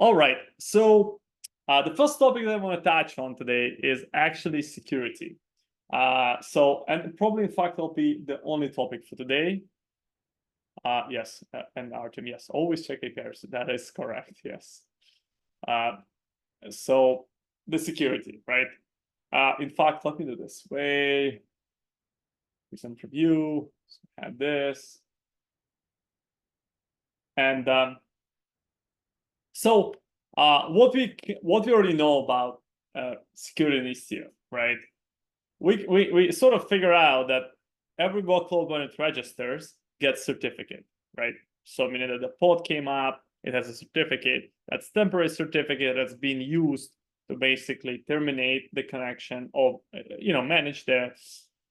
All right, so the first topic that I want to touch on today is actually security. And probably in fact will be the only topic for today. Yes, and Artem, yes, always check APIs. That is correct, yes. So the security, right? In fact, let me do this way. Present review, so have this. And so what we already know about security in Istio, right? We sort of figure out that every workload when it registers gets certificate, right? So meaning that the pod came up, it has a certificate. That's temporary certificate that's being used to basically terminate the connection or manage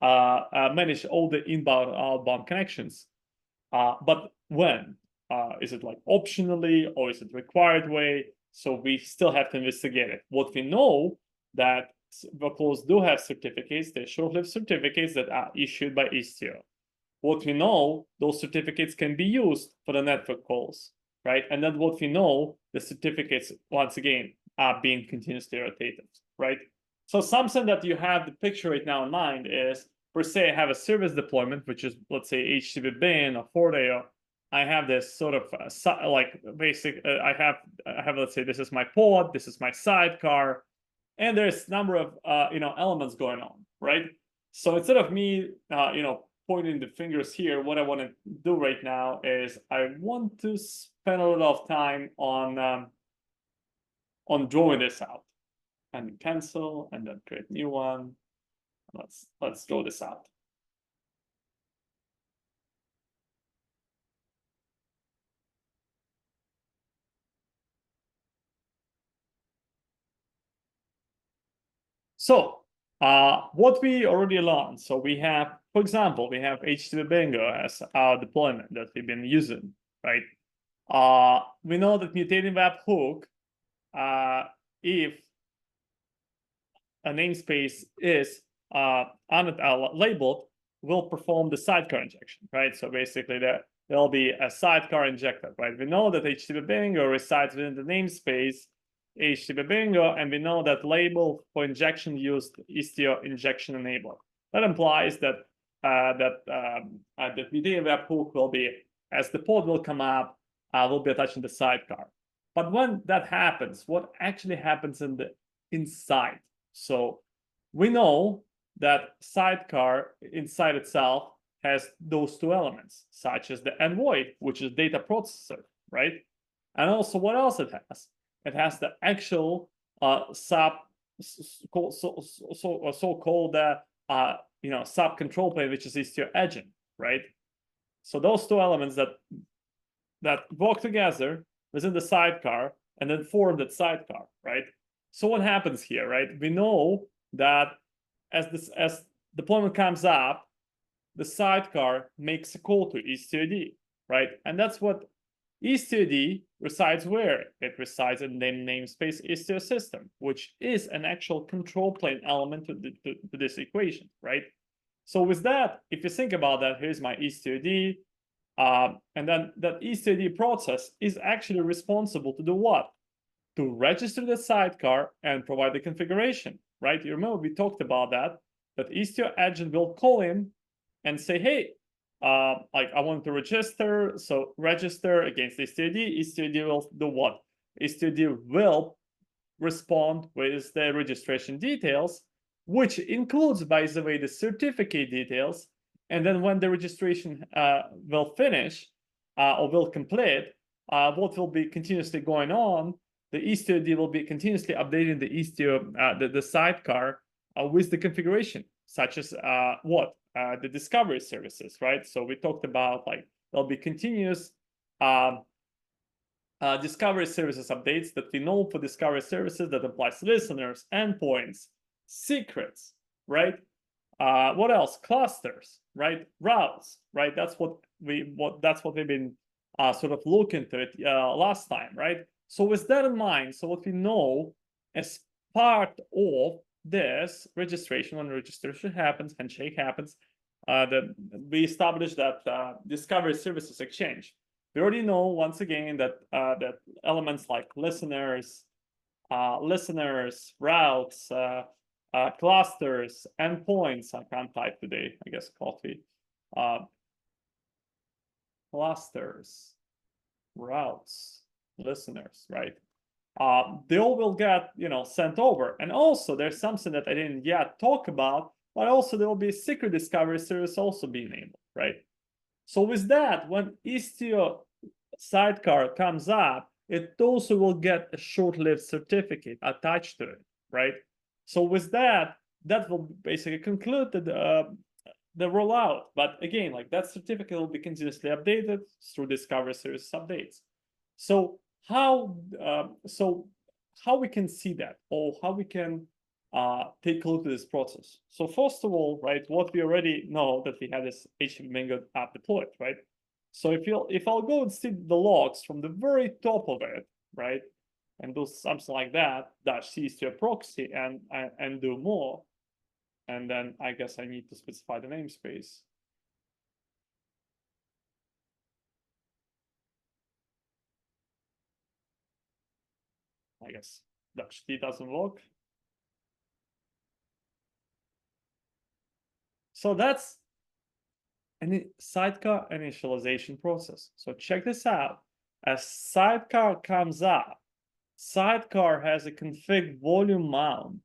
manage all the inbound outbound connections. But when is it like optionally or is it required way? So we still have to investigate it. What we know that workloads do have certificates, they're short-lived certificates that are issued by Istio. What we know, those certificates can be used for the network calls, right? And then what we know, the certificates, once again, are being continuously rotated, right? So something that you have the picture right now in mind is, per se, I have a service deployment, which is, let's say, HTTP bin or Forteo. I have this sort of I have, let's say, this is my pod, this is my sidecar, and there's a number of elements going on, right? So instead of me pointing the fingers here, what I want to do right now is I want to spend a little of time on drawing this out, and cancel, and then create a new one. Let's draw this out. So what we already learned, so we have, for example, we have HTTP bingo as our deployment that we've been using, right? We know that mutating webhook, if a namespace is labeled, will perform the sidecar injection, right? So basically there'll be a sidecar injected, right? We know that HTTP bingo resides within the namespace HTTP bingo, and we know that label for injection used Istio injection enabler. That implies that the mutating webhook will be, as the pod will come up, will be attaching the sidecar. But when that happens, what actually happens in the inside? So we know that sidecar inside itself has those two elements, such as the envoy, which is data processor, right? And also what else it has? It has the actual so-called sub control plane, which is Istio agent, right? So those two elements that work together within the sidecar and then form that sidecar, right? So what happens here, right? We know that as deployment comes up, the sidecar makes a call to IstioD, right? And that's what IstioD resides where? It resides in the namespace Istio system, which is an actual control plane element to this equation, right? So with that, if you think about that, here's my IstioD, and then that IstioD process is actually responsible to do what? To register the sidecar and provide the configuration, right? You remember we talked about that Istio agent will call in and say, hey, like I want to register, so register against IstioD. IstioD will do what? IstioD will respond with the registration details, which includes, by the way, the certificate details. And then when the registration will finish or will complete, what will be continuously going on, the IstioD will be continuously updating the Istio, the sidecar with the configuration, such as the discovery services, right? So we talked about like there'll be continuous discovery services updates that we know for discovery services that applies listeners, endpoints, secrets, right? What else? Clusters, right? Routes, right? That's what we've been sort of looking to it last time, right? So with that in mind, so what we know as part of this registration, when registration happens, handshake happens, that we established that discovery services exchange. we already know once again that that elements like listeners, routes, clusters, endpoints. I can't type today. I guess coffee. Clusters, routes, listeners, right? They all will get, sent over. And also there's something that I didn't yet talk about, but also there will be a secret discovery service also being enabled, right? So with that, when Istio sidecar comes up, it also will get a short-lived certificate attached to it, right? So with that, that will basically conclude the rollout. But again, like that certificate will be continuously updated through discovery service updates. So how we can see that, or how we can take a look at this process? So first of all, right, what we already know that we have this HTTP Mango app deployed, right? So if I'll go and see the logs from the very top of it, right, and do something like that, -c is to a proxy and do more, and then I guess I need to specify the namespace. I guess -t doesn't work. So that's a sidecar initialization process. So check this out. As sidecar comes up, sidecar has a config volume mount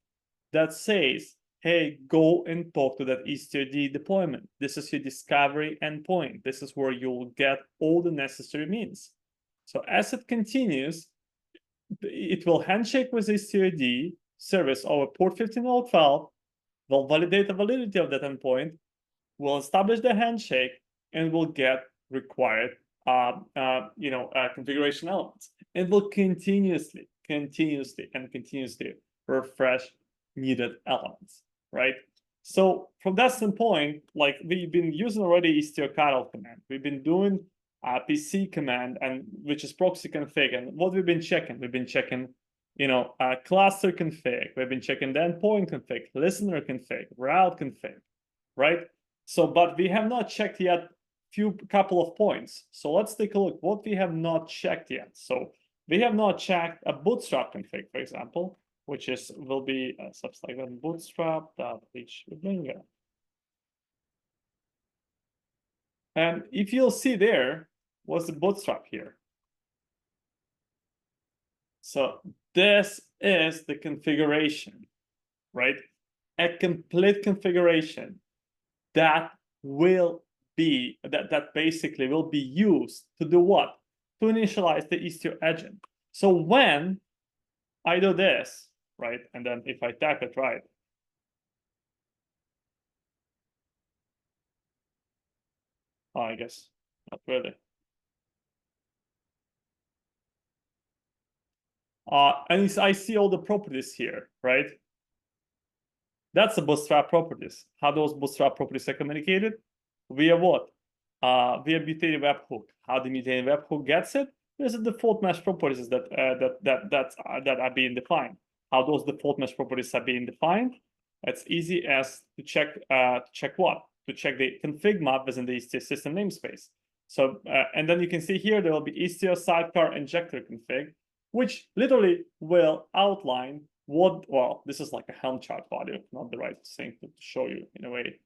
that says, hey, go and talk to that Istio deployment. This is your discovery endpoint. This is where you'll get all the necessary means. So as it continues, it will handshake with Istio service over port 15.12, will validate the validity of that endpoint, will establish the handshake, and will get required configuration elements. It will continuously refresh needed elements, right? So from that standpoint, like we've been using already Istio cutoff command. We've been doing PC command, and which is proxy config. And what we've been checking? We've been checking, cluster config. We've been checking the endpoint config, listener config, route config, right? So, but we have not checked yet couple of points. So let's take a look what we have not checked yet. So we have not checked a bootstrap config, for example, which will be something like that, bootstrap.hbingo. And if you'll see there was the bootstrap here. So this is the configuration, right? A complete configuration that will be that basically will be used to do what? To initialize the Istio agent. So when I do this, right, and then if I type it right, I guess not really. And I see all the properties here, right? That's the bootstrap properties. How those bootstrap properties are communicated? Via what? Via mutated webhook. How the mutated webhook gets it? There's a default mesh properties that are being defined. How those default mesh properties are being defined? It's easy as to check what? To check the config map within the Istio system namespace. So and then you can see here there will be Istio sidecar injector config, which literally will outline what, well, this is like a Helm chart value, not the right thing to show you in a way,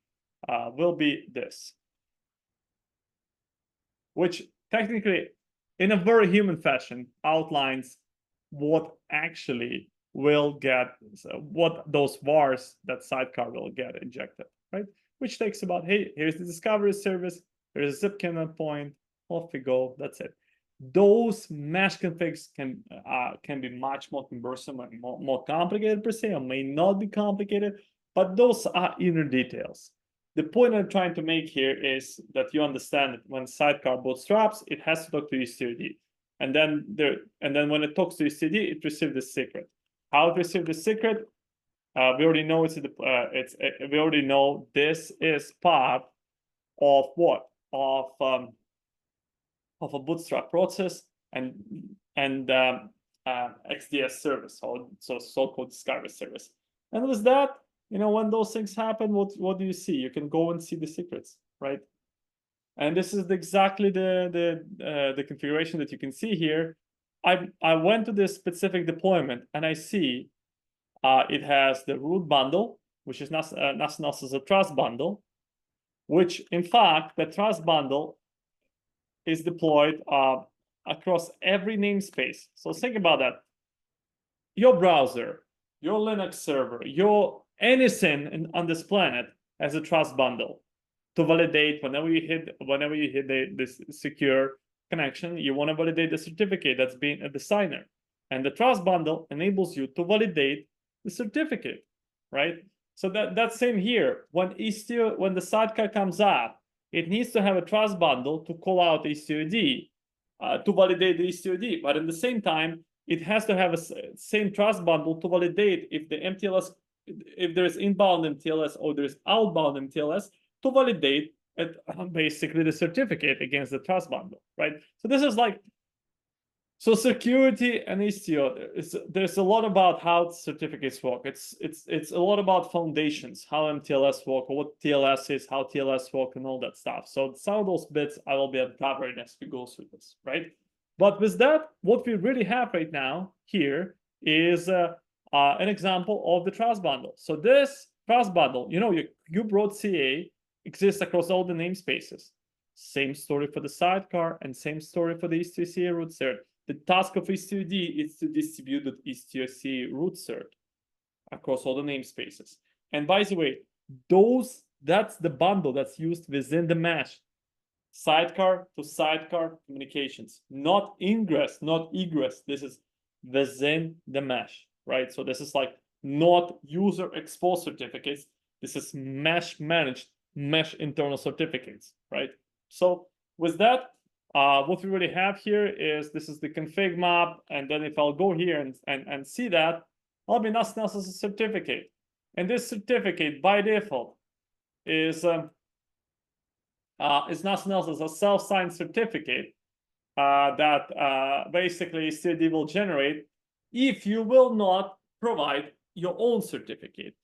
will be this, which technically, in a very human fashion, outlines what actually will get, what those vars that sidecar will get injected, right? Which takes about, hey, here's the discovery service, here's a zip endpoint point, off we go, that's it. Those mesh configs can be much more cumbersome and more complicated per se, or may not be complicated, but those are inner details. The point I'm trying to make here is that you understand that when sidecar bootstraps, it has to talk to Istio, and then when it talks to Istio, it receives the secret. How it receives the secret? We already know we already know this is part of what? Of a bootstrap process and XDS service, or so-called discovery service. And with that, when those things happen, what do you see? You can go and see the secrets, right? And this is exactly the configuration that you can see here. I went to this specific deployment and I see it has the root bundle, which is nothing else as a trust bundle, which in fact the trust bundle is deployed across every namespace. So think about that. Your browser, your Linux server, your anything on this planet has a trust bundle to validate whenever you hit this secure connection. You want to validate the certificate that's being at the signer, and the trust bundle enables you to validate the certificate, right? So that's same here. When Istio, when the sidecar comes up, it needs to have a trust bundle to call out Istio to validate the Istio, but at the same time, it has to have a same trust bundle to validate if the mTLS, if there's inbound mTLS or there's outbound mTLS, to validate it, basically the certificate against the trust bundle, right? So this is like, so security and Istio, there's a lot about how certificates work. It's a lot about foundations, how mTLS work, or what TLS is, how TLS work, and all that stuff. So some of those bits I will be uncovering as we go through this, right? But with that, what we really have right now here is an example of the trust bundle. So this trust bundle, you brought CA, exists across all the namespaces. Same story for the sidecar and same story for the Istio CA root cert. The task of Istio is to distribute the Istio CA root cert across all the namespaces. And by the way, that's the bundle that's used within the mesh. Sidecar to sidecar communications, not ingress, not egress. This is within the mesh, right? So this is like not user exposed certificates. This is mesh managed, mesh internal certificates, right? So with that, what we really have here is this is the config map, and then if I'll go here and see that, I'll be nothing else as a certificate, and this certificate by default is nothing else as a self-signed certificate that basically Istio will generate if you will not provide your own certificate.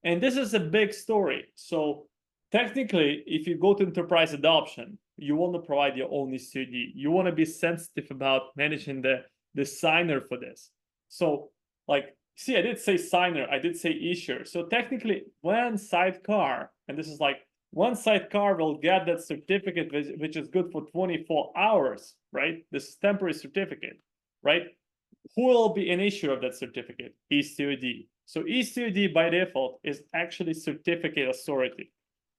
And this is a big story. So technically, if you go to enterprise adoption, you want to provide your own Istio. You want to be sensitive about managing the signer for this. So like, see, I did say signer, I did say issuer. So technically, when sidecar, and this is like, one sidecar will get that certificate, which is good for 24 hours, right? This is temporary certificate, right? Who will be an issuer of that certificate? Istio. So Istio by default is actually certificate authority.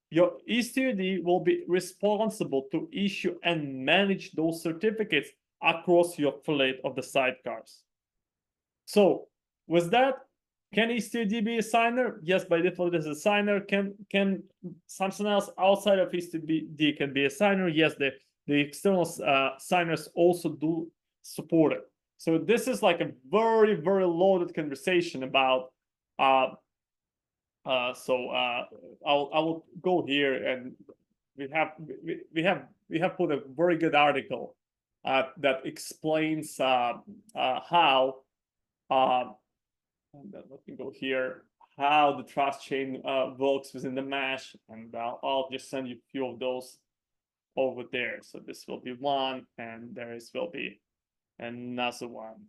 Your Istio will be responsible to issue and manage those certificates across your fleet of the sidecars. So with that, can Istio be a signer? Yes, by default, it is a signer. Can something else outside of Istio can be a signer? Yes, the external signers also do support it. So this is like a very, very loaded conversation about. I will go here, and we have put a very good article that explains how. And then let me go here, how the trust chain works within the mesh, and I'll just send you a few of those over there. So this will be one, and there will be another one.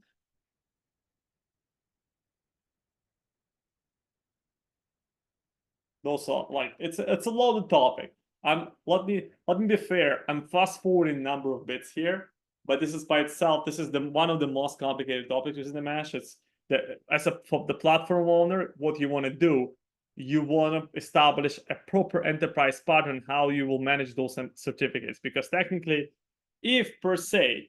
Those are like, it's a loaded topic. Let me be fair. I'm fast forwarding a number of bits here, but this is by itself. This is one of the most complicated topics within the mesh. It's for the platform owner, what you want to do, you want to establish a proper enterprise pattern how you will manage those certificates. Because technically, if per se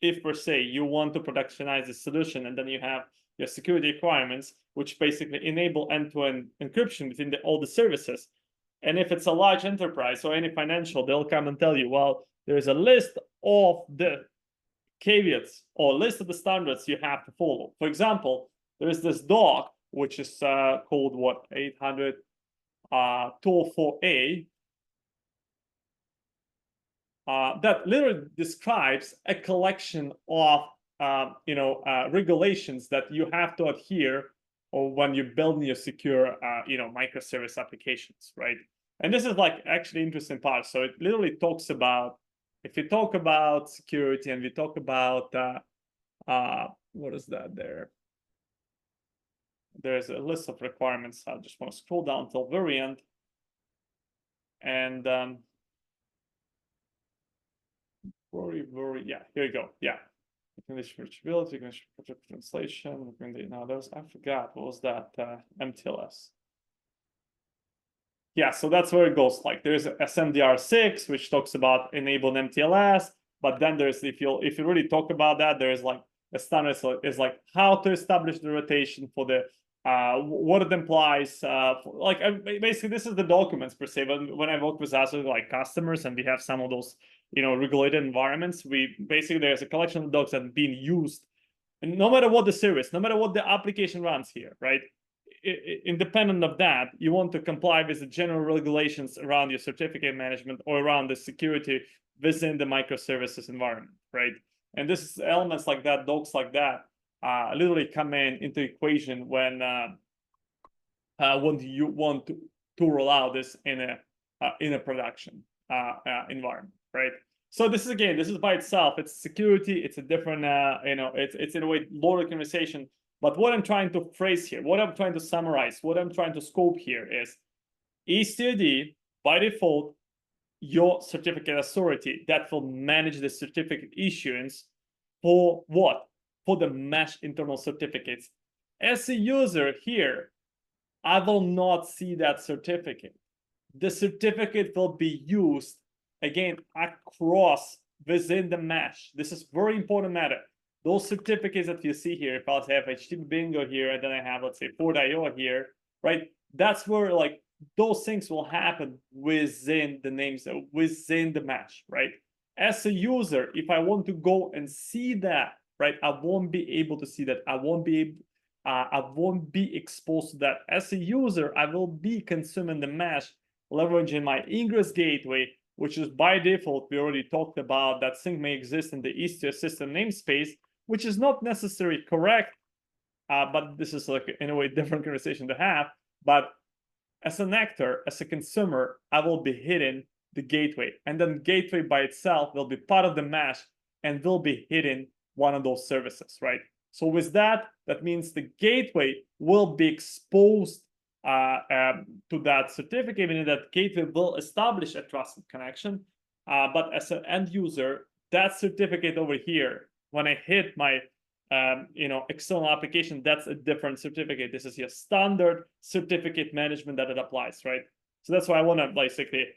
you want to productionize the solution, and then you have your security requirements, which basically enable end-to-end encryption within all the services. And if it's a large enterprise or any financial, they'll come and tell you, well, there's a list of the caveats or list of the standards you have to follow. For example, there is this doc, which is called what, 800 204A, that literally describes a collection of regulations that you have to adhere or when you're building your secure microservice applications, right? And this is like actually interesting part. So it literally talks about, if you talk about security and we talk about, what is that there? There's a list of requirements. I just want to scroll down till very end. And yeah, here you go. Yeah. English reachability, English translation, now there's, I forgot, what was that? mTLS. Yeah, so that's where it goes. Like there's SMDR6, which talks about enabled mTLS, but then there's, if you really talk about that, there's like a standard is like how to establish the rotation for the what it implies. Basically, this is the documents per se. But when I work with also like customers and we have some of those, you know, regulated environments, we basically, there's a collection of docs that are being used, and no matter what the service, no matter what the application runs here, right? Independent of that, you want to comply with the general regulations around your certificate management or around the security within the microservices environment, right? And this is elements like that, docs like that, literally come into equation when you want to roll out this in a production environment, right? So this is, again, this is by itself, it's security, it's a different, you know, it's in a way loaded conversation. But what I'm trying to phrase here, what I'm trying to summarize, what I'm trying to scope here is Istio by default, your certificate authority that will manage the certificate issuance for what? For the mesh internal certificates. As a user here, I will not see that certificate. The certificate will be used, again, across within the mesh. This is very important matter. Those certificates that you see here, if I'll have HTTP bingo here, and then I have, let's say, port.io here, right? That's where like those things will happen within the names, within the mesh, right? As a user, if I want to go and see that, right, I won't be able to see that. I won't be exposed to that. As a user, I will be consuming the mesh, leveraging my ingress gateway, which is by default, we already talked about, that thing may exist in the Istio system namespace, which is not necessarily correct, but this is like, in a way, different conversation to have. But as an actor, as a consumer, I will be hitting the gateway, and then gateway by itself will be part of the mesh and will be hitting one of those services, right? So with that, that means the gateway will be exposed to that certificate, meaning that gateway will establish a trusted connection. But as an end user, that certificate over here, when I hit my external application, that's a different certificate. This is your standard certificate management that it applies, right? So that's why I want to basically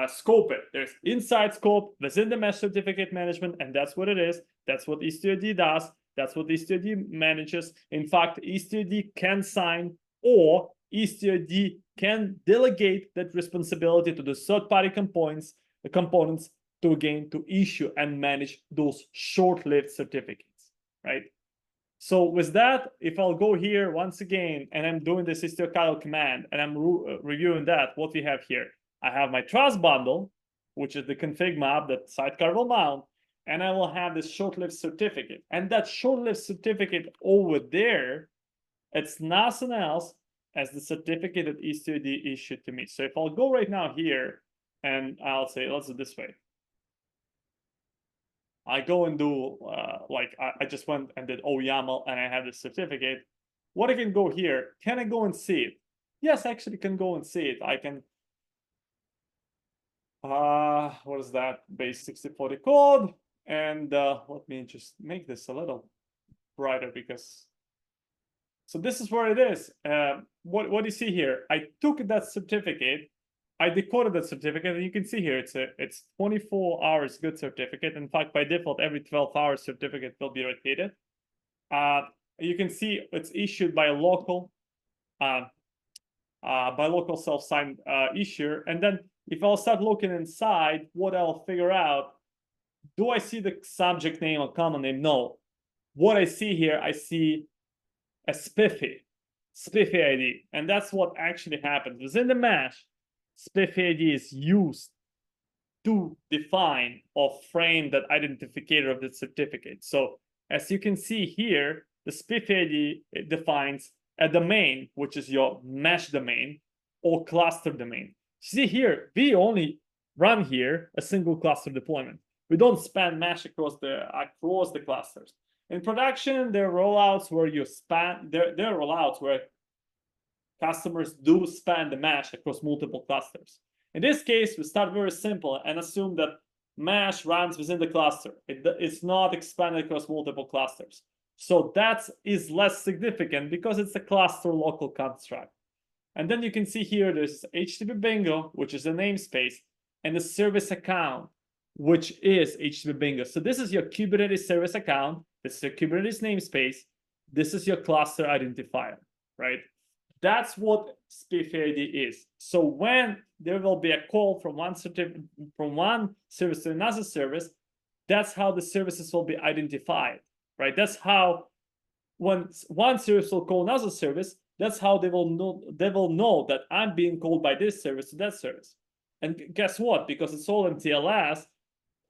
scope it. There's inside scope within the mesh certificate management, and that's what it is. That's what Istio does. That's what Istio manages. In fact, Istio can sign, or Istio can delegate that responsibility to the third-party components to, again, to issue and manage those short-lived certificates, right? So with that, if I'll go here once again, and I'm doing this Istio Kyle command, and I'm reviewing that, what we have here, I have my trust bundle, which is the config map that sidecar will mount, and I will have this short-lived certificate. And that short-lived certificate over there, it's nothing else as the certificate that Istio issued to me. So if I'll go right now here, and I'll say, let's do it this way. I go and do, I just went and did OYAML, and I have this certificate. What I can go here, can I go and see it? Yes, I actually can go and see it. I can, what is that? Base 6040 code. And let me just make this a little brighter, because, so this is where it is. What do you see here? I took that certificate, I decoded that certificate, and you can see here it's 24 hours good certificate. In fact, by default, every 12 hours certificate will be rotated. You can see it's issued by a local self-signed issuer. And then if I'll start looking inside, what I'll figure out, do I see the subject name or common name? No. What I see here, I see a Spiffe ID, and that's what actually happens within the mesh. Spiffe ID is used to define or frame that identifier of the certificate. So as you can see here, the Spiffe ID defines a domain, which is your mesh domain or cluster domain. See here, we only run here a single cluster deployment. We don't span mesh across the clusters. In production, there are rollouts where you span. There are rollouts where customers do span the mesh across multiple clusters. In this case, we start very simple and assume that mesh runs within the cluster. It's not expanded across multiple clusters. So that is less significant because it's a cluster local construct. And then you can see here there's HTTP bingo, which is a namespace, and the service account, which is HTTP bingo. So this is your Kubernetes service account. This is your Kubernetes namespace. This is your cluster identifier, right? That's what Spiffe ID is. So when there will be a call from one service to another service, that's how the services will be identified, right? That's how when one service will call another service, that's how they will know that I'm being called by this service to that service. And guess what? Because it's all mTLS,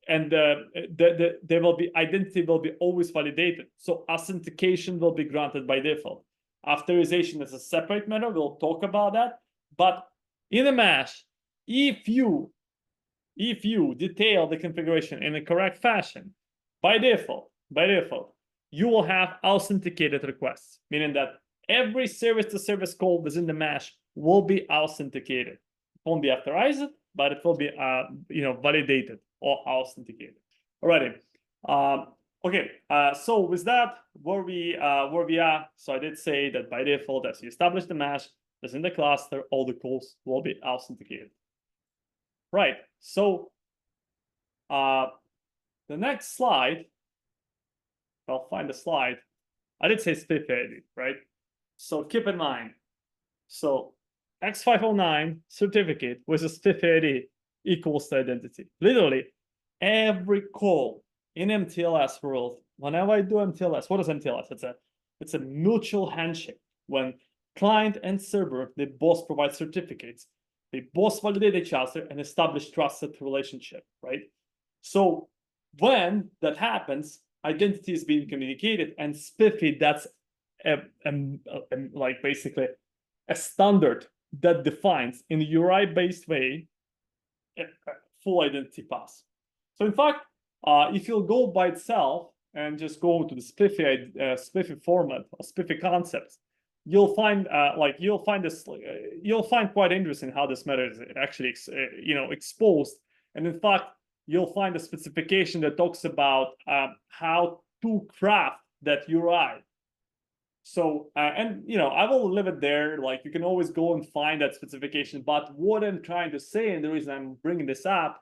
and there will be identity will be always validated. So authentication will be granted by default. Authorization is a separate matter. We'll talk about that. But in a mesh, if you detail the configuration in a correct fashion, by default, you will have authenticated requests, meaning that every service-to-service call within the mesh will be authenticated. It won't be authorized, but it will be validated or authenticated. Alrighty. Okay. So with that, where we are. So I did say that by default, as you establish the mesh within the cluster, all the calls will be authenticated. Right. So the next slide, I'll find the slide. I did say Spiffe ID, right? So keep in mind, so X509 certificate with a Spiffe ID equals to identity. Literally, every call in mTLS world, whenever I do mTLS, what is mTLS? It's a mutual handshake. When client and server, they both provide certificates, they both validate each other and establish trusted relationship, right? So when that happens, identity is being communicated, and Spiffe, that's like basically a standard that defines in a URI-based way a full identity pass. So in fact, if you'll go by itself and just go to the Spiffe format or Spiffe concepts, you'll find you'll find quite interesting how this matter is actually exposed. And in fact, you'll find a specification that talks about how to craft that URI. So I will leave it there. Like, you can always go and find that specification. But what I'm trying to say, and the reason I'm bringing this up,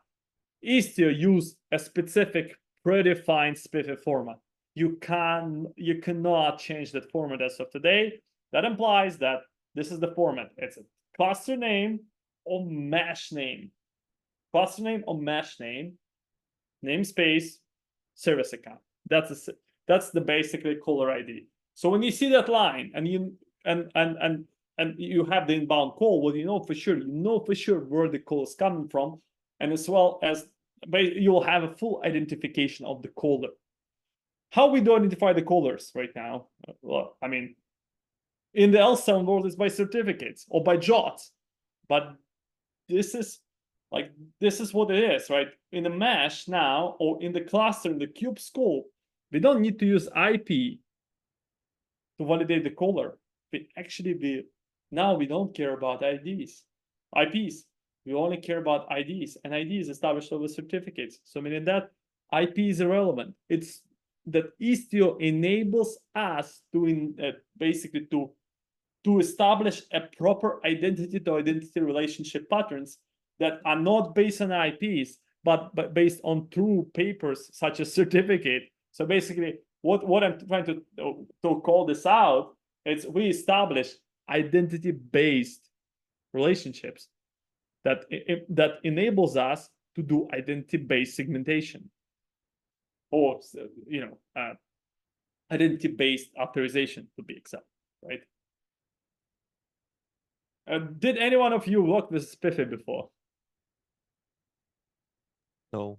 is to use a specific predefined Spiffe format. You cannot change that format as of today. That implies that this is the format. It's a cluster name or mesh name. Cluster name or mesh name, namespace, service account. That's the basically caller ID. So when you see that line and you have the inbound call, well, you know for sure where the call is coming from, and as well as you'll have a full identification of the caller. How we do identify the callers right now? Well, I mean, in the L7 world, it's by certificates or by JOTs, but this is what it is, right? In the mesh now, or in the cluster, in the kube scope, we don't need to use IP to validate the caller. Now we don't care about IPs. We only care about IDs, and IDs established over certificates. So meaning that IP is irrelevant. It's that Istio enables us to basically to establish a proper identity to identity relationship patterns that are not based on IPs, but based on true papers such as certificate. So basically, what I'm trying to call this out is we establish identity-based relationships that enables us to do identity-based segmentation, or identity-based authorization to be exact, right? Did any one of you work with Spiffe before? No.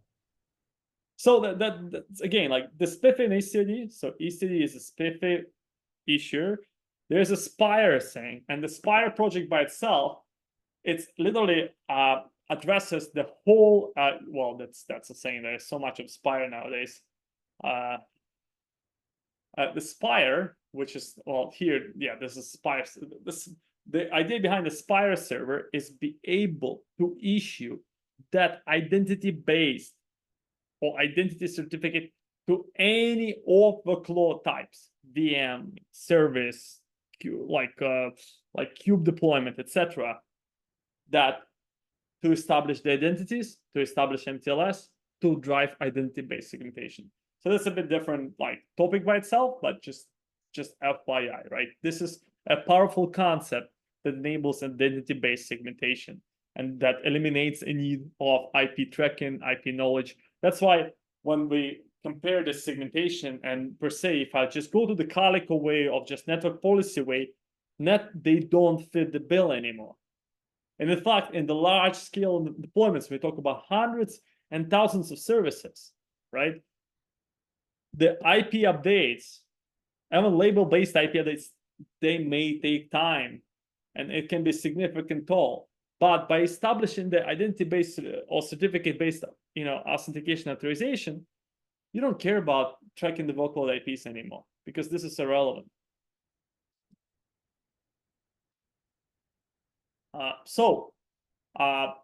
So that's again like the Spiffe and Istio. So Istio is a Spiffe issuer. There's a Spire thing, and the Spire project by itself it's literally addresses the whole. Well, that's a saying. There's so much of Spire nowadays. The Spire, which is, well, here, yeah, this is Spire. The idea behind the Spire server is be able to issue that identity-based or identity certificate to any of the cloud types, VM, service, like kube deployment, etc. That to establish the identities, to establish mTLS, to drive identity-based segmentation. So that's a bit different, like topic by itself, but just FYI, right? This is a powerful concept that enables identity-based segmentation and that eliminates a need of IP tracking, IP knowledge. That's why when we compare the segmentation and per se, if I just go to the Calico way of just network policy way, they don't fit the bill anymore. And in fact, in the large scale deployments, we talk about hundreds and thousands of services, right? The IP updates, even label-based IP updates, they may take time and it can be significant toll. But by establishing the identity-based or certificate-based, authentication authorization, you don't care about tracking the workload IPs anymore because this is irrelevant.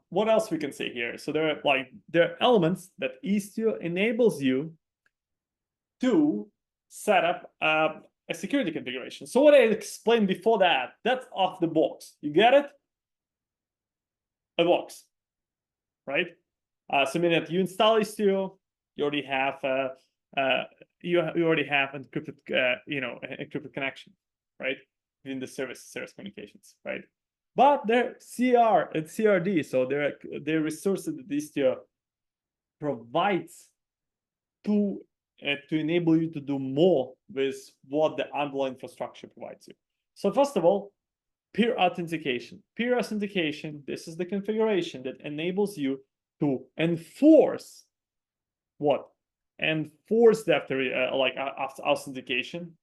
What else we can say here? So there are elements that Istio enables you to set up a security configuration. So what I explained before that's off the box. You get it? A box, right? So meaning that you install Istio, you already have you already have encrypted encrypted connection, right? Within the service communications, right? But they're CR and CRD, so they're resources that Istio provides to enable you to do more with what the underlying infrastructure provides you. So first of all, peer authentication. Peer authentication, this is the configuration that enables you to enforce what? Enforce the authentication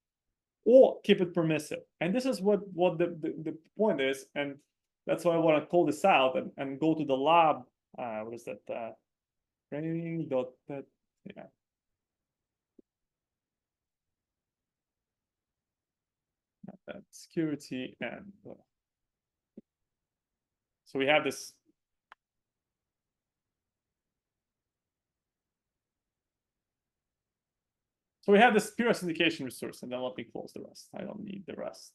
or keep it permissive. And this is what the point is. And that's why I want to call this out and go to the lab. What is that? Training. Yeah. That security and so we have this. So we have this peer authentication resource, and then let me close the rest. I don't need the rest.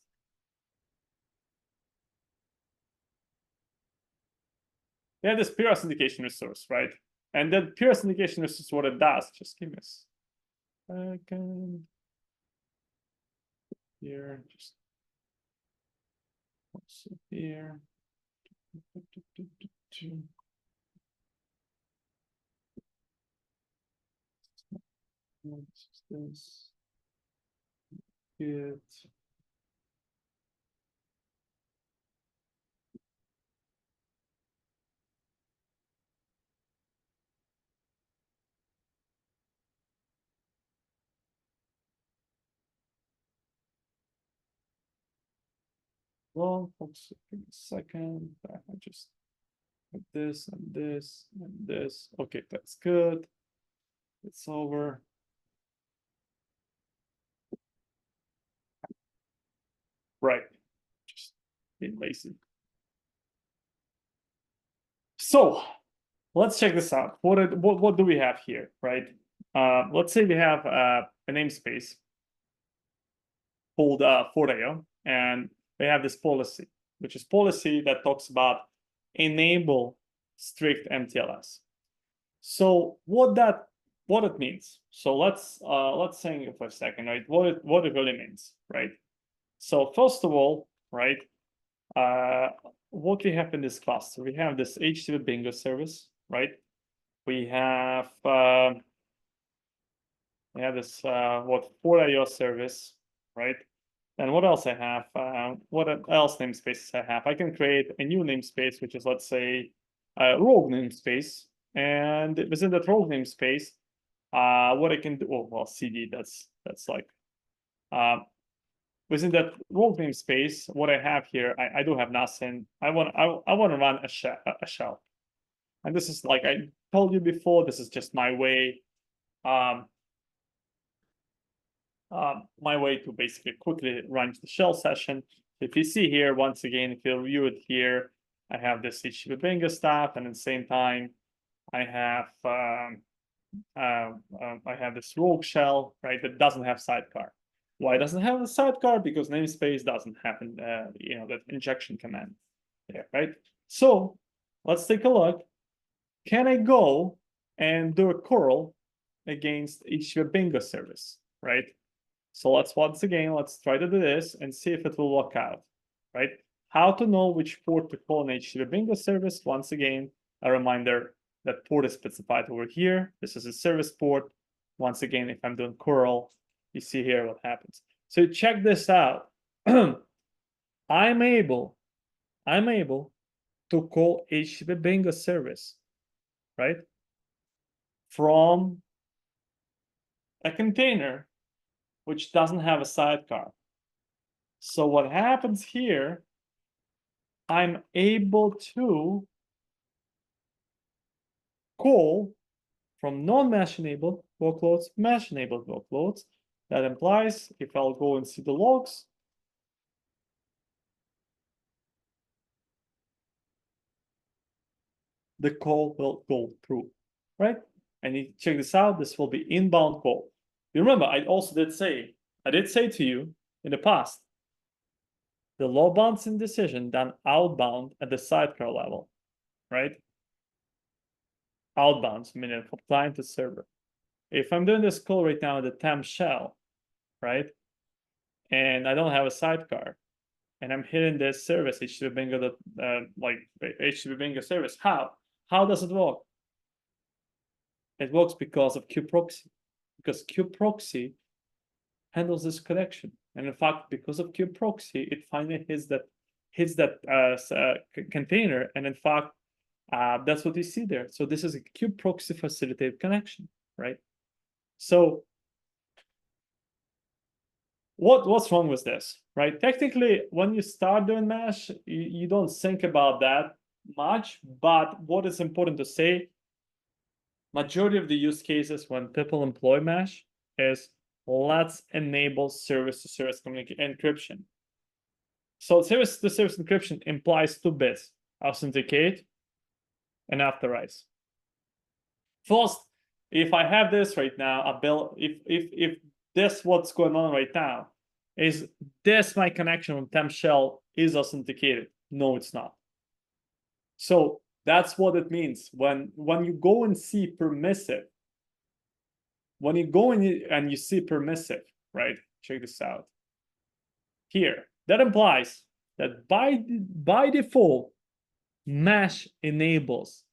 We have this peer authentication resource, right? And then peer authentication resource, what it does, just give me a second. Here, just also here. What's this? It. Well, folks, give me a second. I just put this and this and this. Okay, that's good. It's over. Right. Just being lazy. So let's check this out. What do we have here, right? Let's say we have a namespace called Fundraiser, and we have this policy, which is policy that talks about enable strict mTLS. So what it means. So let's think for a second, right? What it really means, right? So first of all, right, what we have in this cluster, we have this HTTP bingo service, right? We have this Fundraiser service, right? And what else I have? What else namespaces I have? I can create a new namespace, which is, let's say, a rogue namespace. And within that rogue namespace, what I can do, oh, well, CD, that's like, within that role namespace, what I have here, I do have nothing. I want to run a shell. And this is like I told you before, this is just my way. My way to basically quickly run the shell session. If you see here, once again, if you view it here, I have this HTTP bingo stuff, and at the same time, I have this rogue shell, right? That doesn't have sidecar. Why doesn't it have a sidecar? Because namespace doesn't have, that injection command there, right? So let's take a look. Can I go and do a curl against HTTP bingo service, right? So let's try to do this and see if it will work out, right? How to know which port to call an HTTP bingo service. Once again, a reminder that port is specified over here. This is a service port. Once again, if I'm doing curl, you see here what happens. So check this out. I'm able to call HTTP bingo service, right? From a container which doesn't have a sidecar. So what happens here, I'm able to call from non-mesh enabled workloads, mesh enabled workloads. That implies if I'll go and see the logs, the call will go through, right? And you check this out, this will be inbound call. You remember, I did say to you in the past, the load balancing decision done outbound at the sidecar level, right? Outbounds, meaning from client to server. If I'm doing this call right now at the temp shell, right? And I don't have a sidecar, and I'm hitting this service, HTTP bingo, HTTP bingo service. How does it work? It works because of kubectl, because kubectl handles this connection, and in fact, because of kubectl, it finally hits that container, and in fact, that's what you see there. So this is a kubectl facilitated connection, right? So what's wrong with this, right? Technically, when you start doing mesh, you don't think about that much, but what is important to say, majority of the use cases when people employ mesh is let's enable service-to-service encryption. So service-to-service encryption implies 2 bits: authenticate and authorize. First, if I have this right now, if this what's going on right now, is this my connection on temp shell is authenticated? No, it's not. So that's what it means when you go and see permissive. When you go in and you see permissive, right? Check this out. Here, that implies that by default, mesh enables,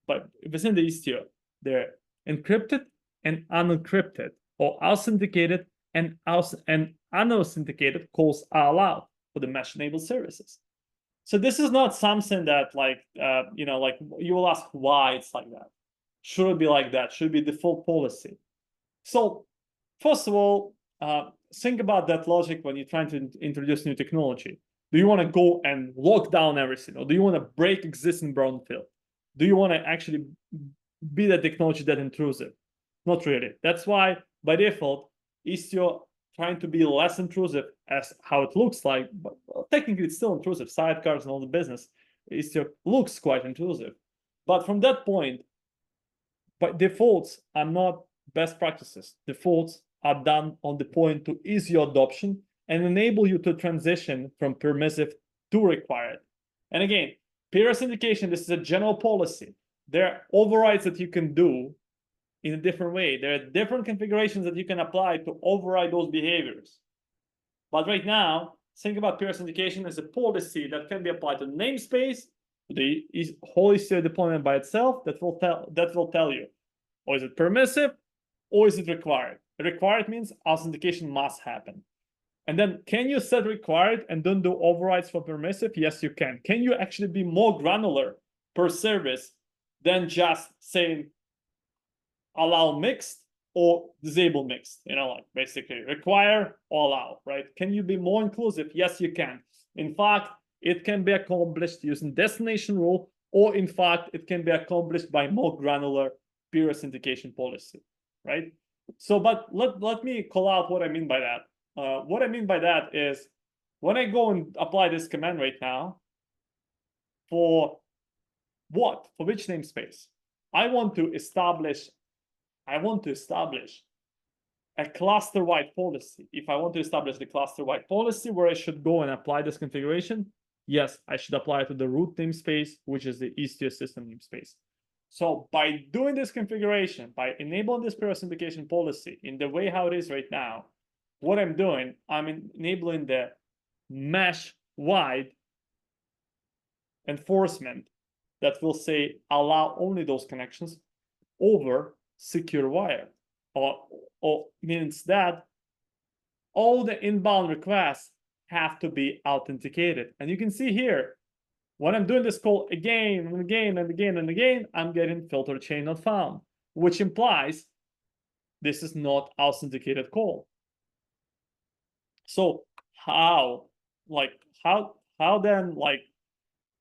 but within the Istio, they're encrypted and unencrypted, or authenticated and unauthenticated calls are allowed for the mesh-enabled services. So this is not something that you will ask why it's like that. Should it be like that? Should it be default policy? So first of all, think about that logic when you're trying to introduce new technology. Do you want to go and lock down everything, or do you want to break existing brownfield? Do you want to actually be the technology that intrusive? Not really. That's why by default, Istio trying to be less intrusive as how it looks like, but technically it's still intrusive. Sidecars and all the business, Istio looks quite intrusive. But from that point, but defaults are not best practices. Defaults are done on the point to ease your adoption and enable you to transition from permissive to required. And again, peer authentication, this is a general policy. There are overrides that you can do in a different way. There are different configurations that you can apply to override those behaviors. But right now, think about peer authentication as a policy that can be applied to namespace, to the whole Istio deployment by itself. That will tell you, or is it permissive, or is it required? Required means authentication must happen. And then, can you set required and don't do overrides for permissive? Yes, you can. Can you actually be more granular per service than just saying allow mixed or disable mixed, like basically require or allow, right? Can you be more inclusive? Yes, you can. In fact, it can be accomplished using destination rule, or in fact, it can be accomplished by more granular peer authentication policy, right? So, but let me call out what I mean by that. What I mean by that is when I go and apply this command right now, for what? For which namespace? I want to establish a cluster-wide policy. If I want to establish the cluster-wide policy where I should go and apply this configuration, yes, I should apply it to the root namespace, which is the Istio system namespace. So by doing this configuration, by enabling this peer authentication policy in the way how it is right now, what I'm doing, I'm enabling the mesh-wide enforcement that will say allow only those connections over secure wire, or means that all the inbound requests have to be authenticated. And you can see here, when I'm doing this call again and again and again and again, I'm getting filter chain not found, which implies this is not authenticated call. So how then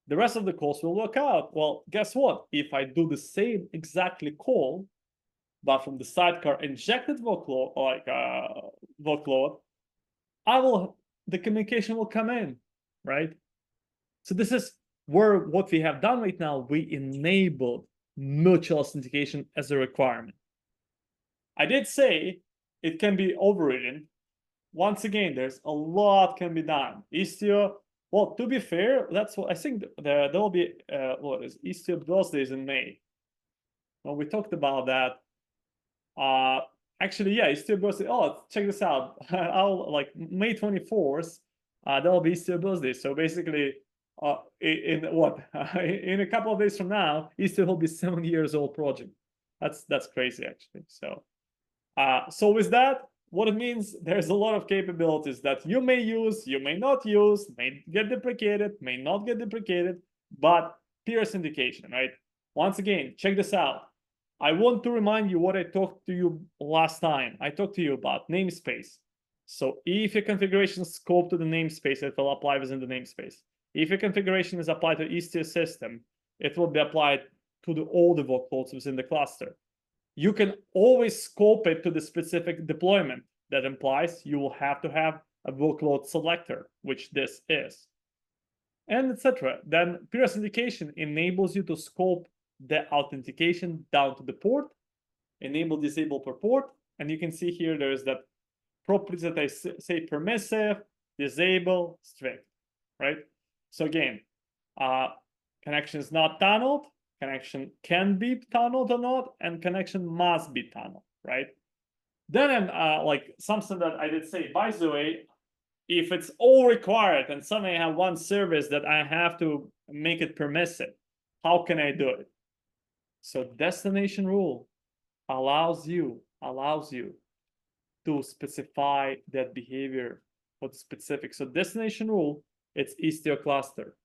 the rest of the calls will work out? Well, guess what? If I do the same exactly call, but from the sidecar injected workload, workload, the communication will come in, right? So this is where what we have done right now, we enabled mutual authentication as a requirement. I did say it can be overridden. Once again, there's a lot can be done. Istio, well, to be fair, that's what I think there will be, what is Istio birthdays in May. Well, we talked about that. Actually, yeah, Istio birthday. Oh, check this out. May 24th, there will be Istio birthday. So basically, in a couple of days from now, Istio will be 7 years old project. That's crazy, actually. So, so with that, what it means, there's a lot of capabilities that you may use, you may not use, may get deprecated, may not get deprecated, but peer authentication, right? Once again, check this out. I want to remind you what I talked to you last time. I talked to you about namespace. So if your configuration is scoped to the namespace, it will apply within the namespace. If your configuration is applied to Istio system, it will be applied to all the workloads within the cluster. You can always scope it to the specific deployment. That implies you will have to have a workload selector, which this is, and etc. Then peer authentication enables you to scope the authentication down to the port, enable, disable per port, and you can see here there is that properties that I say permissive, disable, strict, right? So again, connection is not tunneled, connection can be tunneled or not, and connection must be tunneled, right? Then something that I did say, by the way, if it's all required and suddenly I have one service that I have to make it permissive, how can I do it? So destination rule allows you to specify that behavior for the specific. So destination rule, it's Istio cluster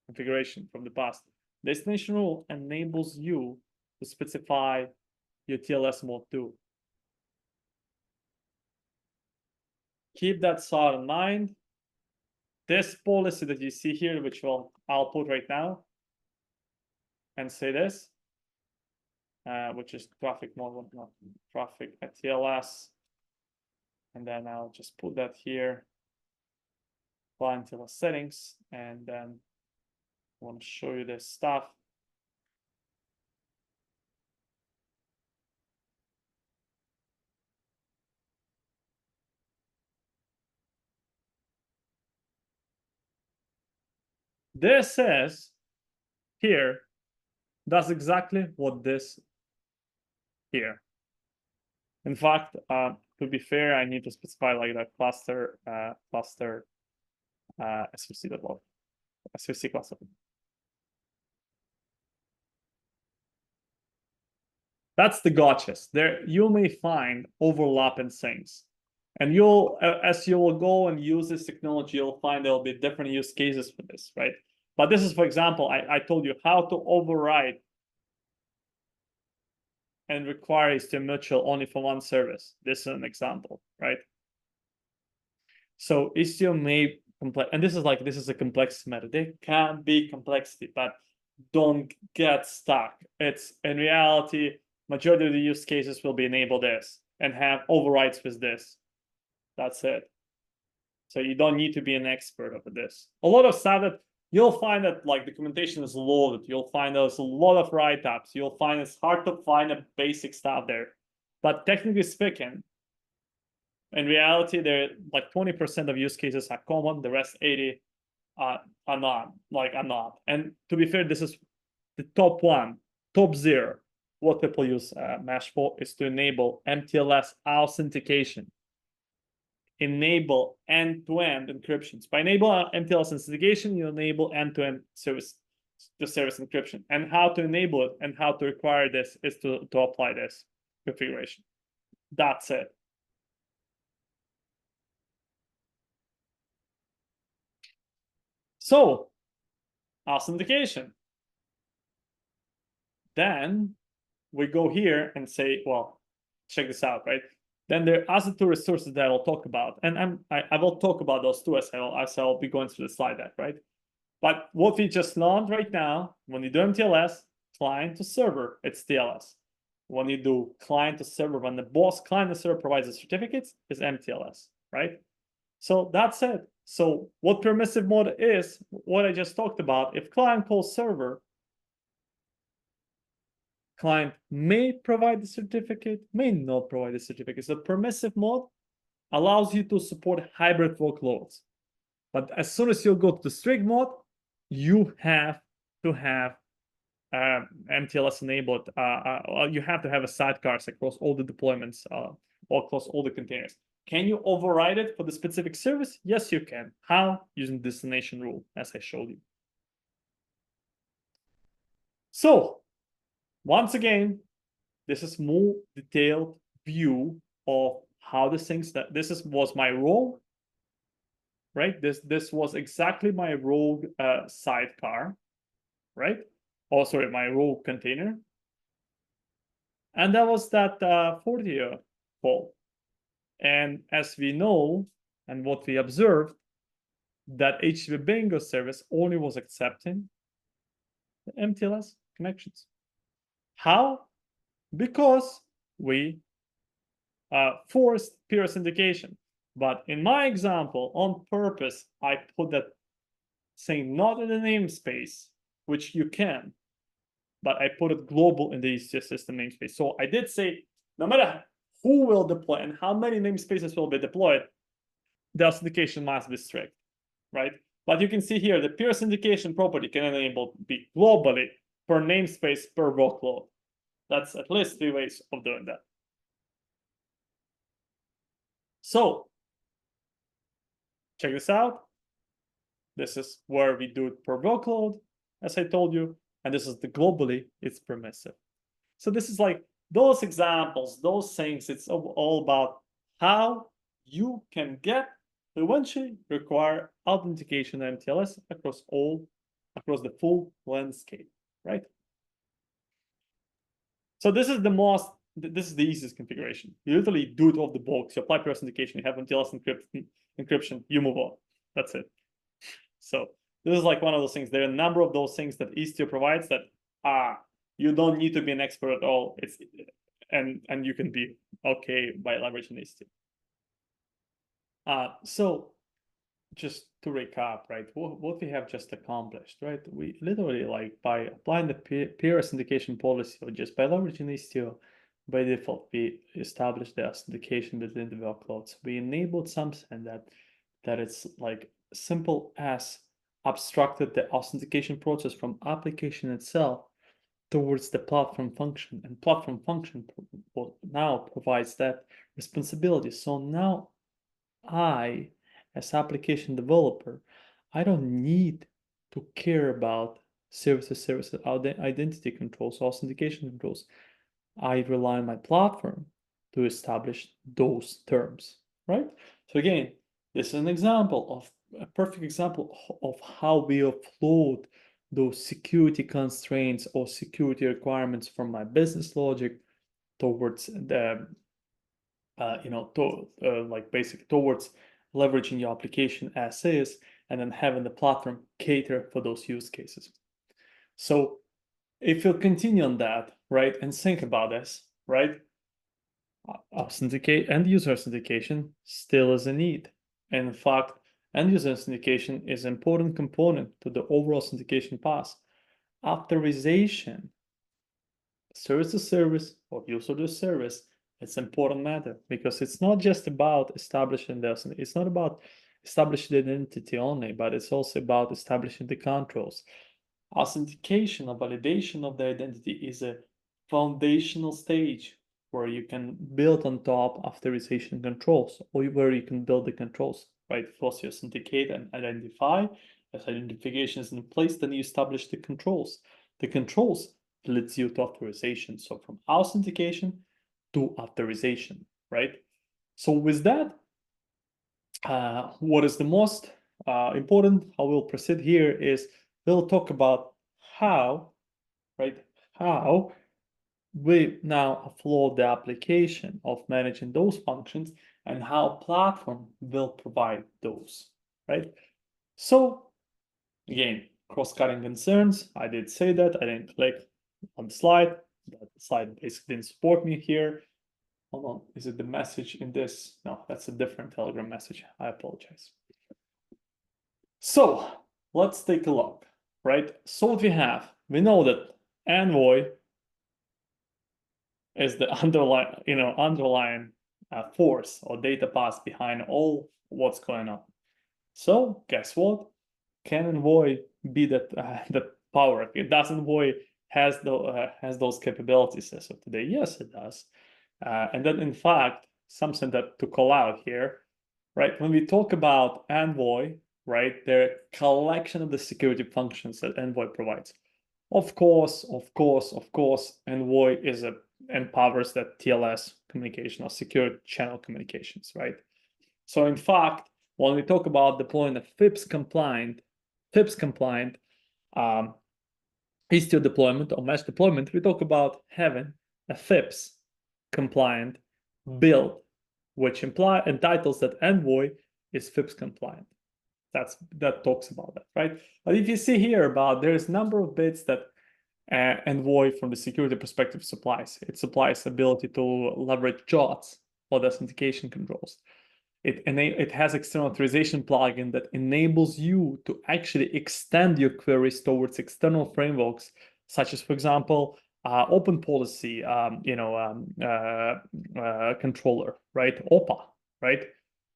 configuration from the past. Destination rule enables you to specify your TLS mode 2. Keep that thought in mind. This policy that you see here, which I'll put right now, and say this, which is traffic mode, not traffic at TLS. And then I'll just put that here, apply TLS settings, and then I want to show you this stuff. This is here, does exactly what this here. In fact, to be fair, I need to specify like that cluster SVC.log, SVC cluster. That's the gotchas. There you may find overlapping things. And you'll, as you will go and use this technology, you'll find there'll be different use cases for this, right? But this is, for example, I told you how to override and require Istio mutual only for one service. This is an example, right? So Istio may complex, and this is a complexity matter. There can be complexity, but don't get stuck. It's in reality, majority of the use cases will be enable this and have overrides with this. That's it. So you don't need to be an expert over this. A lot of stuff that you'll find that like documentation is loaded. You'll find there's a lot of write-ups. You'll find it's hard to find a basic stuff there. But technically speaking, in reality, there like 20% of use cases are common. The rest 80 are not. And to be fair, this is the top one, top zero. What people use Mesh for is to enable mTLS authentication. Enable end-to-end encryptions. By enable mTLS authentication, you enable end-to-end service encryption. And how to enable it and how to require this is to apply this configuration. That's it. So, authentication. Then we go here and say, well, check this out, right? Then there are other two resources that I'll talk about. And I will talk about those two as I'll be going through the slide deck, right? But what we just learned right now, when you do mTLS, client to server, it's TLS. When you do client to server, when the boss client to server provides the certificates, is mTLS, right? So that's it. So what permissive mode is, what I just talked about, if client calls server, client may provide the certificate, may not provide the certificate. So permissive mode allows you to support hybrid workloads. But as soon as you go to the strict mode, you have to have mTLS enabled. You have to have a sidecars across all the deployments, or across all the containers. Can you override it for the specific service? Yes, you can. How? Using the destination rule, as I showed you. So, once again, this is more detailed view of how the things that was my role, right? This was exactly my rogue sidecar, right? Oh, sorry, my rogue container. And that was that 40 call. And as we know, and what we observed, that HTTP bingo service only was accepting the mTLS connections. How? Because we forced peer authentication. But in my example, on purpose, I put that saying not in the namespace, which you can, but I put it global in the Istio system namespace. So I did say, no matter who will deploy and how many namespaces will be deployed, the authentication must be strict, right? But you can see here, the peer authentication property can enable be globally per namespace per workload. That's at least 3 ways of doing that. So, check this out. This is where we do it per workload, as I told you, and this is the globally, it's permissive. So this is like those examples, those things, it's all about how you can get to eventually require authentication and mTLS across the full landscape, right? So this is the easiest configuration. You literally do it off the box. You apply peer authentication, you have mTLS encryption, you move on. That's it. So this is like one of those things. There are a number of those things that Istio provides that you don't need to be an expert at all. And you can be okay by leveraging Istio. So just to recap, right? What we have just accomplished, right? We literally, like, by applying the peer authentication policy, or just by leveraging Istio, by default, we established the authentication within the workloads. We enabled something that it's like simple as abstracted the authentication process from application itself towards the platform function, and platform function now provides that responsibility. So now I, as application developer, I don't need to care about services, identity controls, authentication controls. I rely on my platform to establish those terms, right? So again, this is an example of a perfect example of how we offload those security constraints or security requirements from my business logic towards the basically towards leveraging your application as is, and then having the platform cater for those use cases. So if you'll continue on that, right, and think about this, right, end user authentication still is a need. And in fact, end user authentication is an important component to the overall authentication path. Authorization, service to service or user to service, it's an important matter because it's not just about establishing it's not about establishing the identity only, but it's also about establishing the controls. Authentication or validation of the identity is a foundational stage where you can build on top authorization controls, or where you can build the controls, right? First you authenticate and identify. As identification is in place, then you establish the controls. The controls leads you to authorization. So from authentication to authorization, right? So with that, what is the most important, how we'll proceed here is we'll talk about how, right? How we now offload the application of managing those functions and how platform will provide those, right? So again, cross-cutting concerns. I did say that. I didn't click on the slide. The slide basically didn't support me here. Hold on, is it the message in this? No, that's a different Telegram message. I apologize. So let's take a look, right? So what we have, we know that Envoy is the underlying force or data path behind all what's going on. So guess what? Can Envoy be that power? Does Envoy has those capabilities as of today? Yes, it does. And then, in fact, something that to call out here, right? When we talk about Envoy, right, the collection of the security functions that Envoy provides. Of course, Envoy empowers that TLS communication or secure channel communications, right? So in fact, when we talk about deploying a FIPS compliant Istio deployment or mesh deployment, we talk about having a FIPS compliant build, which entitles that Envoy is FIPS compliant. That talks about that, right? But if you see here about there's a number of bits that Envoy from the security perspective supplies. It supplies ability to leverage JOTs or the authentication controls. It has external authorization plugin that enables you to actually extend your queries towards external frameworks, such as, for example, open policy, controller, right? OPA, right?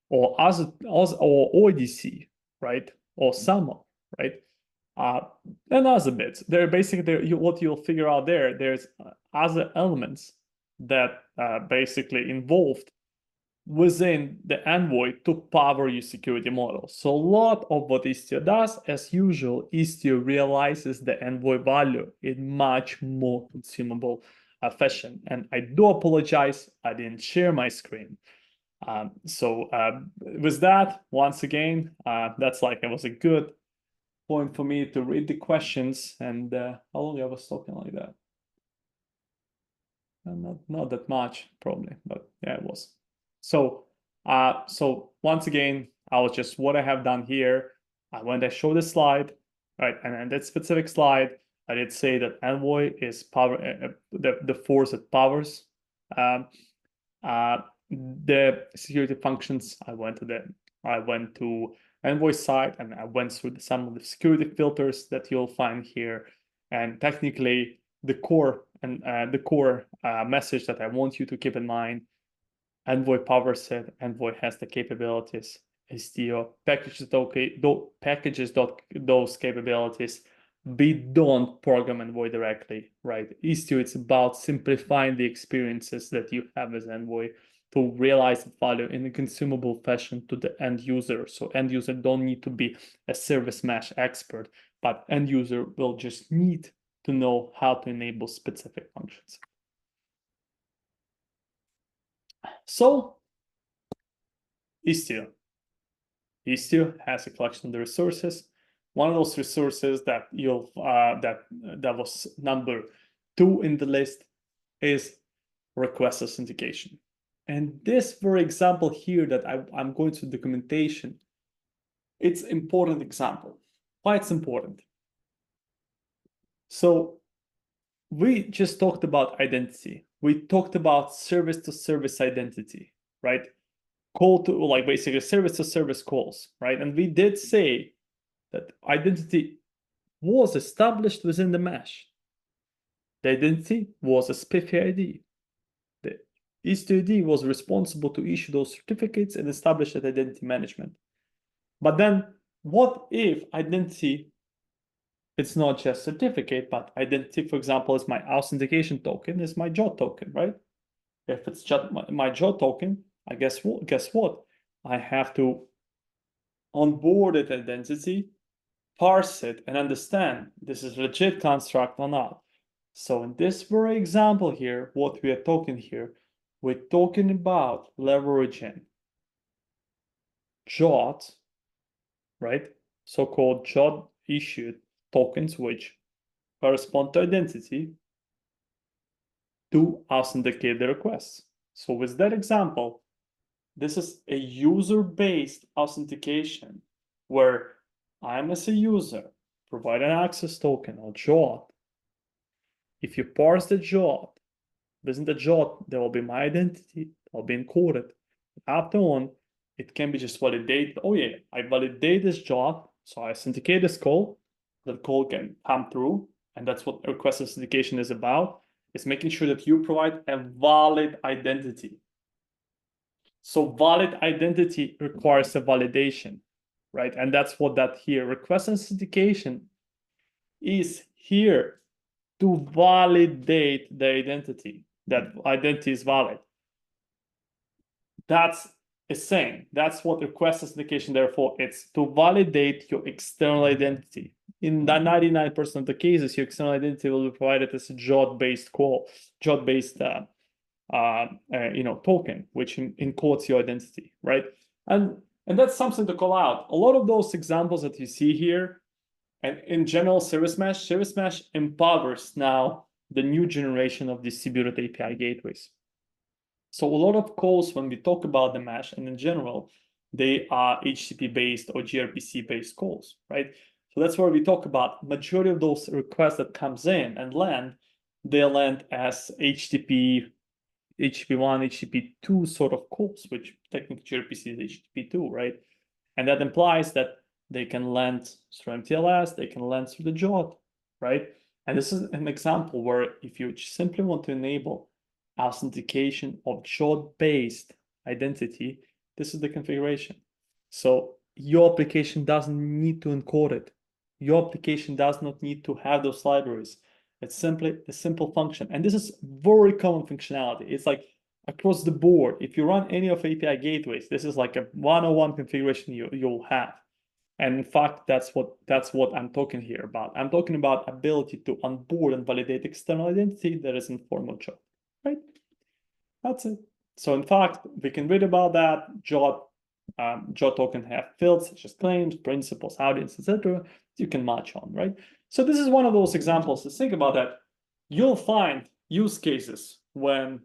Or OIDC, right? Or SAML, right? And other bits. They're basically what you'll figure out there. There's other elements that basically involved within the Envoy to power your security model. So a lot of what Istio does, as usual, Istio realizes the Envoy value in much more consumable fashion. And I do apologize, I didn't share my screen. With that, once again, that's like it was a good point for me to read the questions. And how long I was talking like that? Not that much, probably, but yeah, it was. So once again, I was just what I have done here. When I show this slide, right, and that specific slide, I did say that Envoy is the force that powers the security functions. I went to Envoy site and I went through some of the security filters that you'll find here, and technically the core message that I want you to keep in mind: Envoy powers it. Envoy has the capabilities. Istio packages those capabilities. We don't program Envoy directly, right? Istio, it's about simplifying the experiences that you have as Envoy to realize value in a consumable fashion to the end user. So end user don't need to be a service mesh expert, but end user will just need to know how to enable specific functions. So Istio has a collection of the resources. One of those resources that that was number 2 in the list is request authentication. And this, for example, here that I'm going to documentation, it's important example. Why it's important? So we just talked about identity. We talked about service-to-service identity, right? Call to, like, basically service-to-service calls, right? And we did say that identity was established within the mesh. The identity was a Spiffe ID. The Istio ID was responsible to issue those certificates and establish that identity management. But then what if identity, it's not just certificate, but identity, for example, is my authentication token, is my JOT token, right? If it's just my JOT token, I guess what? I have to onboard that identity, parse it, and understand this is a legit construct or not. So in this very example here, what we are talking here, we're talking about leveraging JOT, right? So-called JOT issued tokens, which correspond to identity, to authenticate the requests. So with that example, this is a user-based authentication where I'm, as a user, provide an access token or JOT. If you parse the JOT, within the JOT, there will be my identity, it will be encoded. After on, it can be just validated. Oh yeah, I validate this JOT, so I authenticate this call. That call can come through, and that's what request authentication is about. Is making sure that you provide a valid identity. So valid identity requires a validation, right? And that's what that here. Request authentication is here to validate the identity, that identity is valid. That's a saying. That's what request authentication, therefore, it's to validate your external identity. In the 99% of the cases, your external identity will be provided as a JOT-based call, JOT-based token, which encodes your identity, right? And that's something to call out. A lot of those examples that you see here, and in general, Service Mesh empowers now the new generation of distributed API gateways. So a lot of calls, when we talk about the mesh, and in general, they are HTTP-based or gRPC-based calls, right? So that's where we talk about majority of those requests that comes in and land, they land as HTTP1, HTTP2 sort of calls, which technically gRPC is HTTP2, right? And that implies that they can land through mTLS, they can land through the JOT, right? And this is an example where if you simply want to enable authentication of JOT-based identity, this is the configuration. So your application doesn't need to encode it. Your application does not need to have those libraries. It's simply a simple function. And this is very common functionality. It's like across the board. If you run any of API gateways, this is like a 101 configuration you'll have. And in fact, that's what I'm talking here about. I'm talking about ability to onboard and validate external identity that is in formal JOT, right? That's it. So in fact, we can read about that. JOT token have fields such as claims, principals, audience, etc. You can match on, right? So this is one of those examples to think about that. You'll find use cases when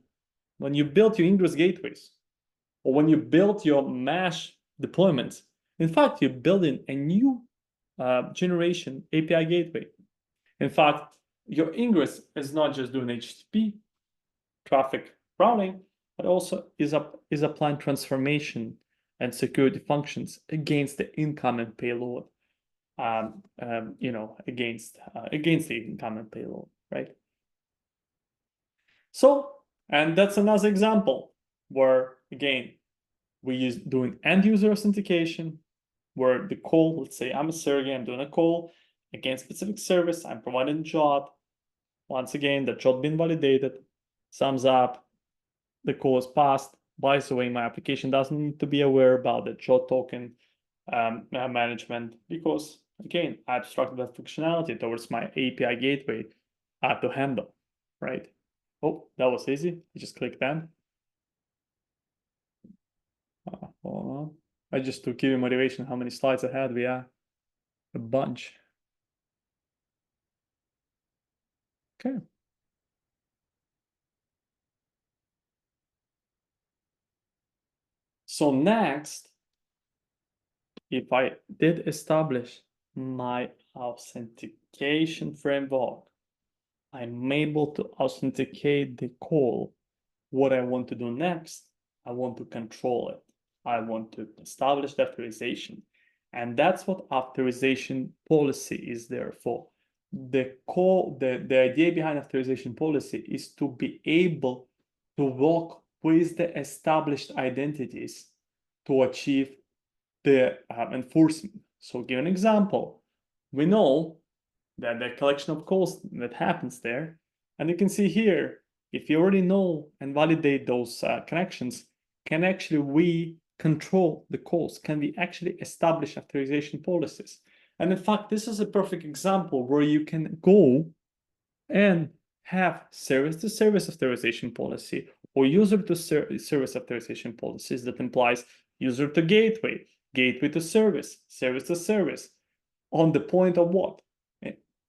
you build your ingress gateways or when you build your mesh deployments. In fact, you're building a new generation API gateway. In fact, your ingress is not just doing HTTP traffic routing, but also is applying transformation and security functions against the incoming payload. Against the incoming payload, right? So, and that's another example where again we use doing end user authentication, where the call, let's say I'm a Sergey, I'm doing a call against specific service, I'm providing JOT. Once again, the JOT being validated, thumbs up, the call is passed. By the way, my application doesn't need to be aware about the JOT token management because, again, I abstracted that functionality towards my API gateway to handle, right? Oh, that was easy. I just click then. Hold on. I just to give you motivation how many slides I had. We are a bunch. Okay. So next, if I did establish my authentication framework, I'm able to authenticate the call. What I want to do next, I want to control it. I want to establish the authorization. And that's what authorization policy is there for. The idea behind authorization policy is to be able to work with the established identities to achieve the enforcement. So give an example. We know that the collection of calls that happens there, and you can see here, if you already know and validate those connections, can actually we control the calls? Can we actually establish authorization policies? And in fact, this is a perfect example where you can go and have service-to-service authorization policy or user-to-service authorization policies that implies user to gateway, gateway to service, service to service. On the point of what?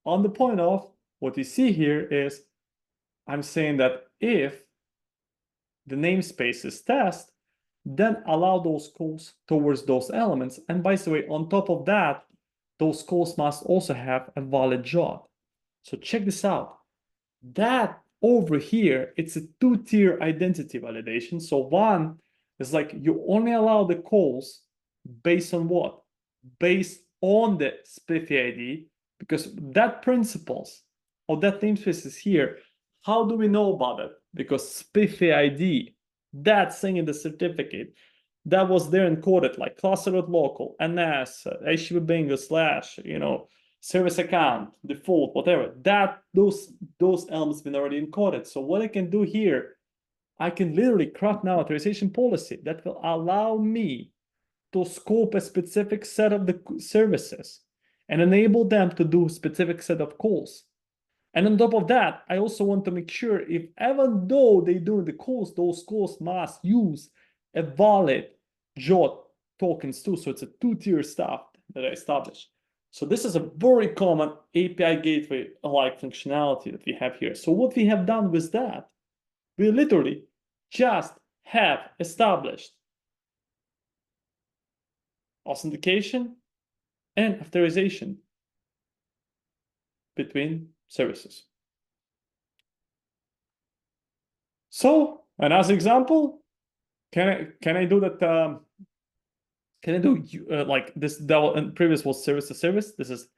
On the point of what you see here is I'm saying that if the namespace is test, then allow those calls towards those elements. And by the way, on top of that, those calls must also have a valid job. So check this out. That over here, it's a two-tier identity validation. So one is like you only allow the calls based on what? Based on the Spiffe ID, because that principles or that namespace is here. How do we know about it? Because Spiffe ID, that thing in the certificate, that was there encoded like cluster.local, ns, HTTP bingo slash, service account, default, whatever. That those elements been already encoded. So what I can do here, I can literally craft now authorization policy that will allow me to scope a specific set of the services and enable them to do a specific set of calls. And on top of that, I also want to make sure if even though they do the calls, those calls must use a valid JOT tokens too. So it's a two-tier stuff that I established. So this is a very common API gateway-like functionality that we have here. So what we have done with that, we literally just have established authentication and authorization between services. So, and as example, can I do that? Can I do like this? That previous was service to service. This is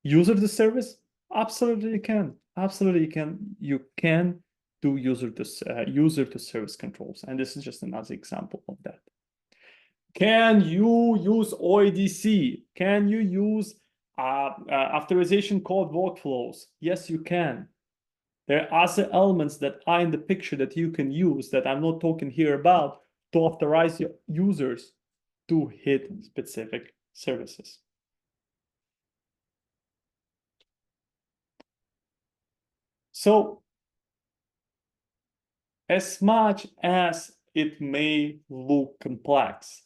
user to service. Absolutely, you can. Absolutely, you can. You can do user to service controls, and this is just another example of that. Can you use OIDC? Can you use authorization code workflows? Yes, you can. There are other elements that are in the picture that you can use that I'm not talking here about to authorize your users to hit specific services. So, as much as it may look complex,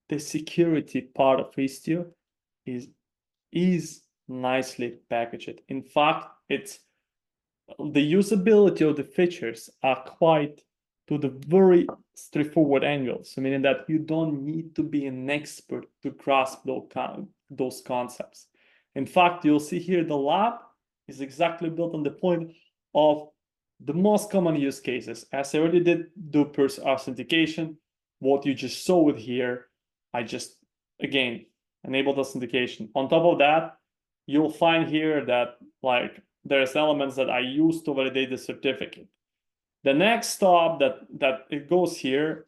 the security part of Istio is nicely packaged. In fact, it's the usability of the features are quite to the very straightforward angle. So meaning that you don't need to be an expert to grasp those concepts. In fact, you'll see here the lab is exactly built on the point of the most common use cases. As I already did do person authentication, what you just saw with here, I just, again, enabled authentication. On top of that, you'll find here that like there's elements that I use to validate the certificate. The next stop that it goes here,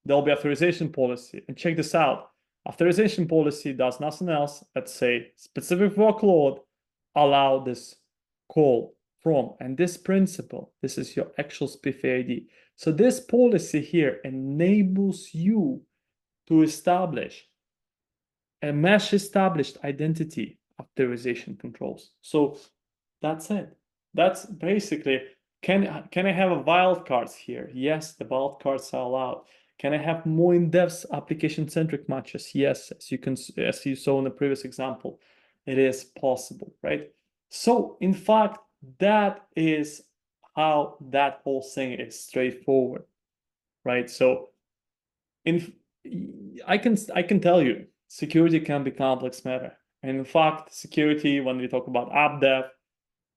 there'll be authorization policy. And check this out. Authorization policy does nothing else. Let's say specific workload, allow this call from. And this principle, this is your actual Spiffe ID. So this policy here enables you to establish a mesh established identity authorization controls. So that's it. That's basically, can I have a wildcards here? Yes, the wildcards are allowed. Can I have more in-depth application-centric matches? Yes, as you saw in the previous example, it is possible, right? So in fact, that is how that whole thing is straightforward, right? So I can tell you, security can be complex matter. And in fact, security, when we talk about app dev,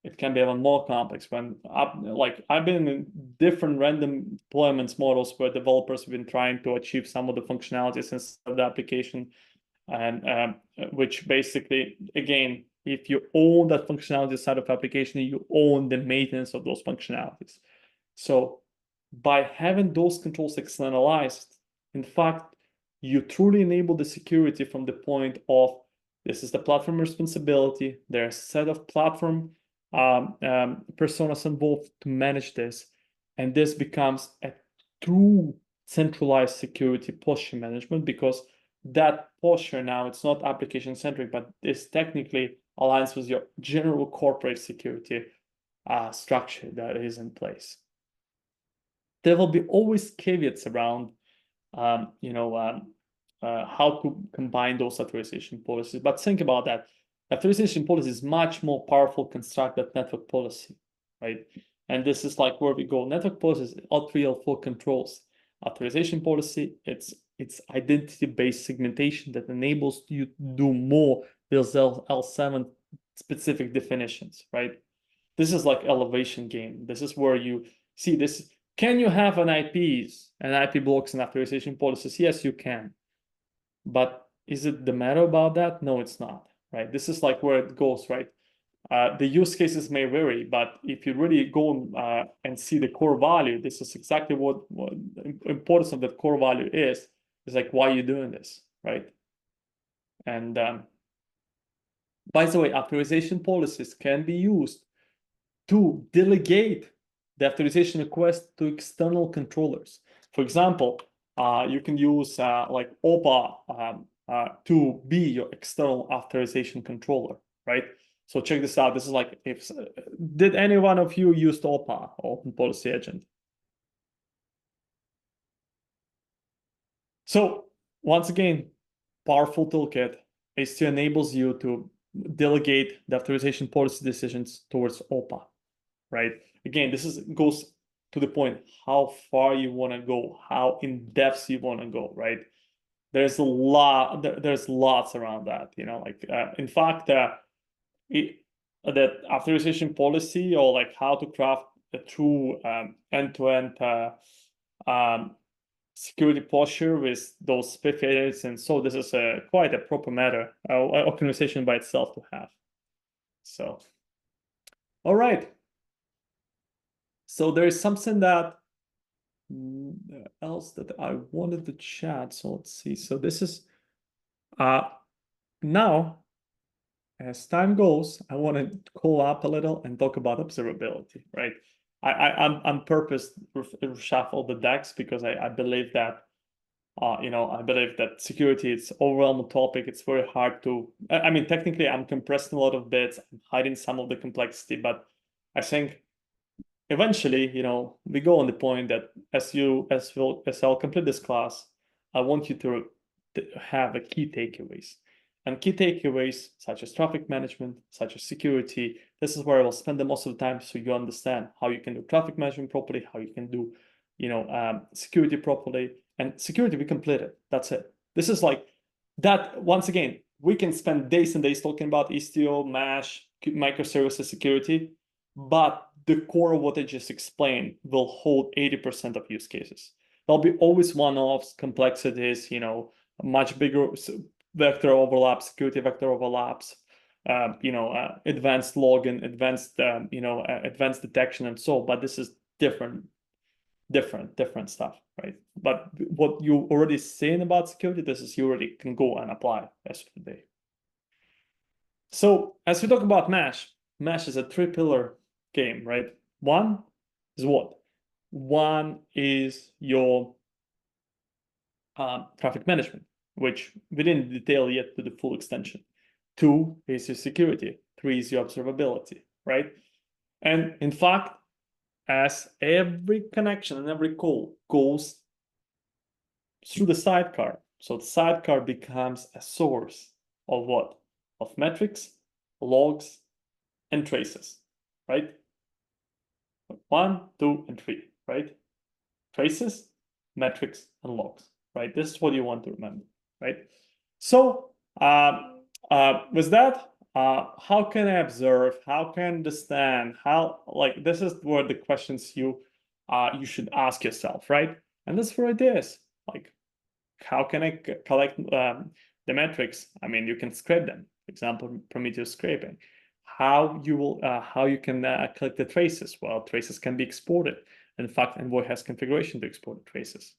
it can be even more complex. Like I've been in different random deployments models where developers have been trying to achieve some of the functionalities inside of the application, and which basically, again, if you own that functionality side of application, you own the maintenance of those functionalities. So by having those controls externalized, in fact, you truly enable the security from the point of this is the platform responsibility. There's a set of platform personas involved to manage this. And this becomes a true centralized security posture management, because that posture now, it's not application centric, but this technically aligns with your general corporate security structure that is in place. There will be always caveats around how to combine those authorization policies. But think about that. Authorization policy is much more powerful construct than network policy, right? And this is like where we go. Network policy is L3, L4 controls. Authorization policy, it's identity-based segmentation that enables you to do more with L7 specific definitions, right? This is like elevation game. This is where you see this. Can you have an IPs and IP blocks and authorization policies? Yes, you can. But is it the matter about that? No, it's not, right? This is like where it goes, right? The use cases may vary, but if you really go and see the core value, this is exactly what the importance of that core value is like, why are you doing this, right? And by the way, authorization policies can be used to delegate the authorization request to external controllers. For example, you can use like OPA to be your external authorization controller, right? So check this out. This is like, did any one of you use OPA, Open Policy Agent? So once again, powerful toolkit. Istio enables you to delegate the authorization policy decisions towards OPA, right? Again, goes to the point how far you want to go, how in depth you want to go, right? There's lots around that, like in fact, that authorization policy, or like how to craft a true end-to-end security posture with those Spiffe edits, and so this is quite a proper matter, organization by itself to have. So, all right. So there is something that else that I wanted to chat. So let's see. So this is now, as time goes, I want to cool up a little and talk about observability, right? I'm on purpose reshuffle the decks because I believe that I believe that security is overwhelming topic. It's very hard to. I mean, technically, I'm compressing a lot of bits, I'm hiding some of the complexity, but I think eventually, we go on the point that as I'll complete this class, I want you to have a key takeaways. And key takeaways such as traffic management, such as security, this is where I will spend the most of the time, so you understand how you can do traffic management properly, how you can do, security properly. And security, we completed. That's it. This is like that. Once again, we can spend days and days talking about Istio, Mesh, microservices security, but the core of what I just explained will hold 80% of use cases. There'll be always one-offs, complexities, much bigger vector overlaps, security vector overlaps, advanced login, advanced detection, and so. But this is different stuff, right? But what you already saying about security, this is you already can go and apply as of today. So as we talk about Mesh is a 3-pillar game, right? One is what? One is your traffic management, which we didn't detail yet to the full extension. 2 is your security. 3 is your observability, right? And in fact, as every connection and every call goes through the sidecar, so the sidecar becomes a source of what? Of metrics, logs, and traces, right? 1, 2, and 3, right? Traces, metrics, and logs, right? This is what you want to remember, right? So with that, how can I observe? How can I understand? How, like, this is where the questions you should ask yourself, right? And that's where it is. Like, how can I collect the metrics? I mean, you can scrape them. For example, Prometheus scraping. How you can collect the traces? Well, traces can be exported. In fact, Envoy has configuration to export the traces,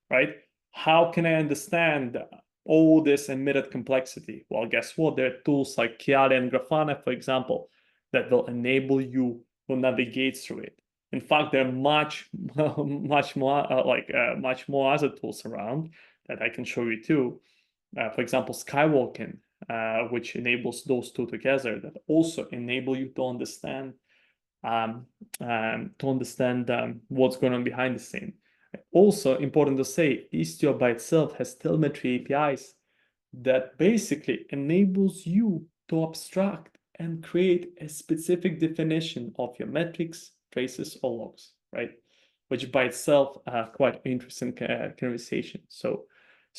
right? How can I understand all this emitted complexity? Well, guess what? There are tools like Chiari and Grafana, for example, that will enable you to navigate through it. In fact, there are much more other tools around that I can show you too. For example, Skywalking, which enables those two together, that also enable you to understand what's going on behind the scene. Also important to say, Istio by itself has telemetry APIs that basically enables you to abstract and create a specific definition of your metrics, traces, or logs, right? Which by itself quite interesting conversation. So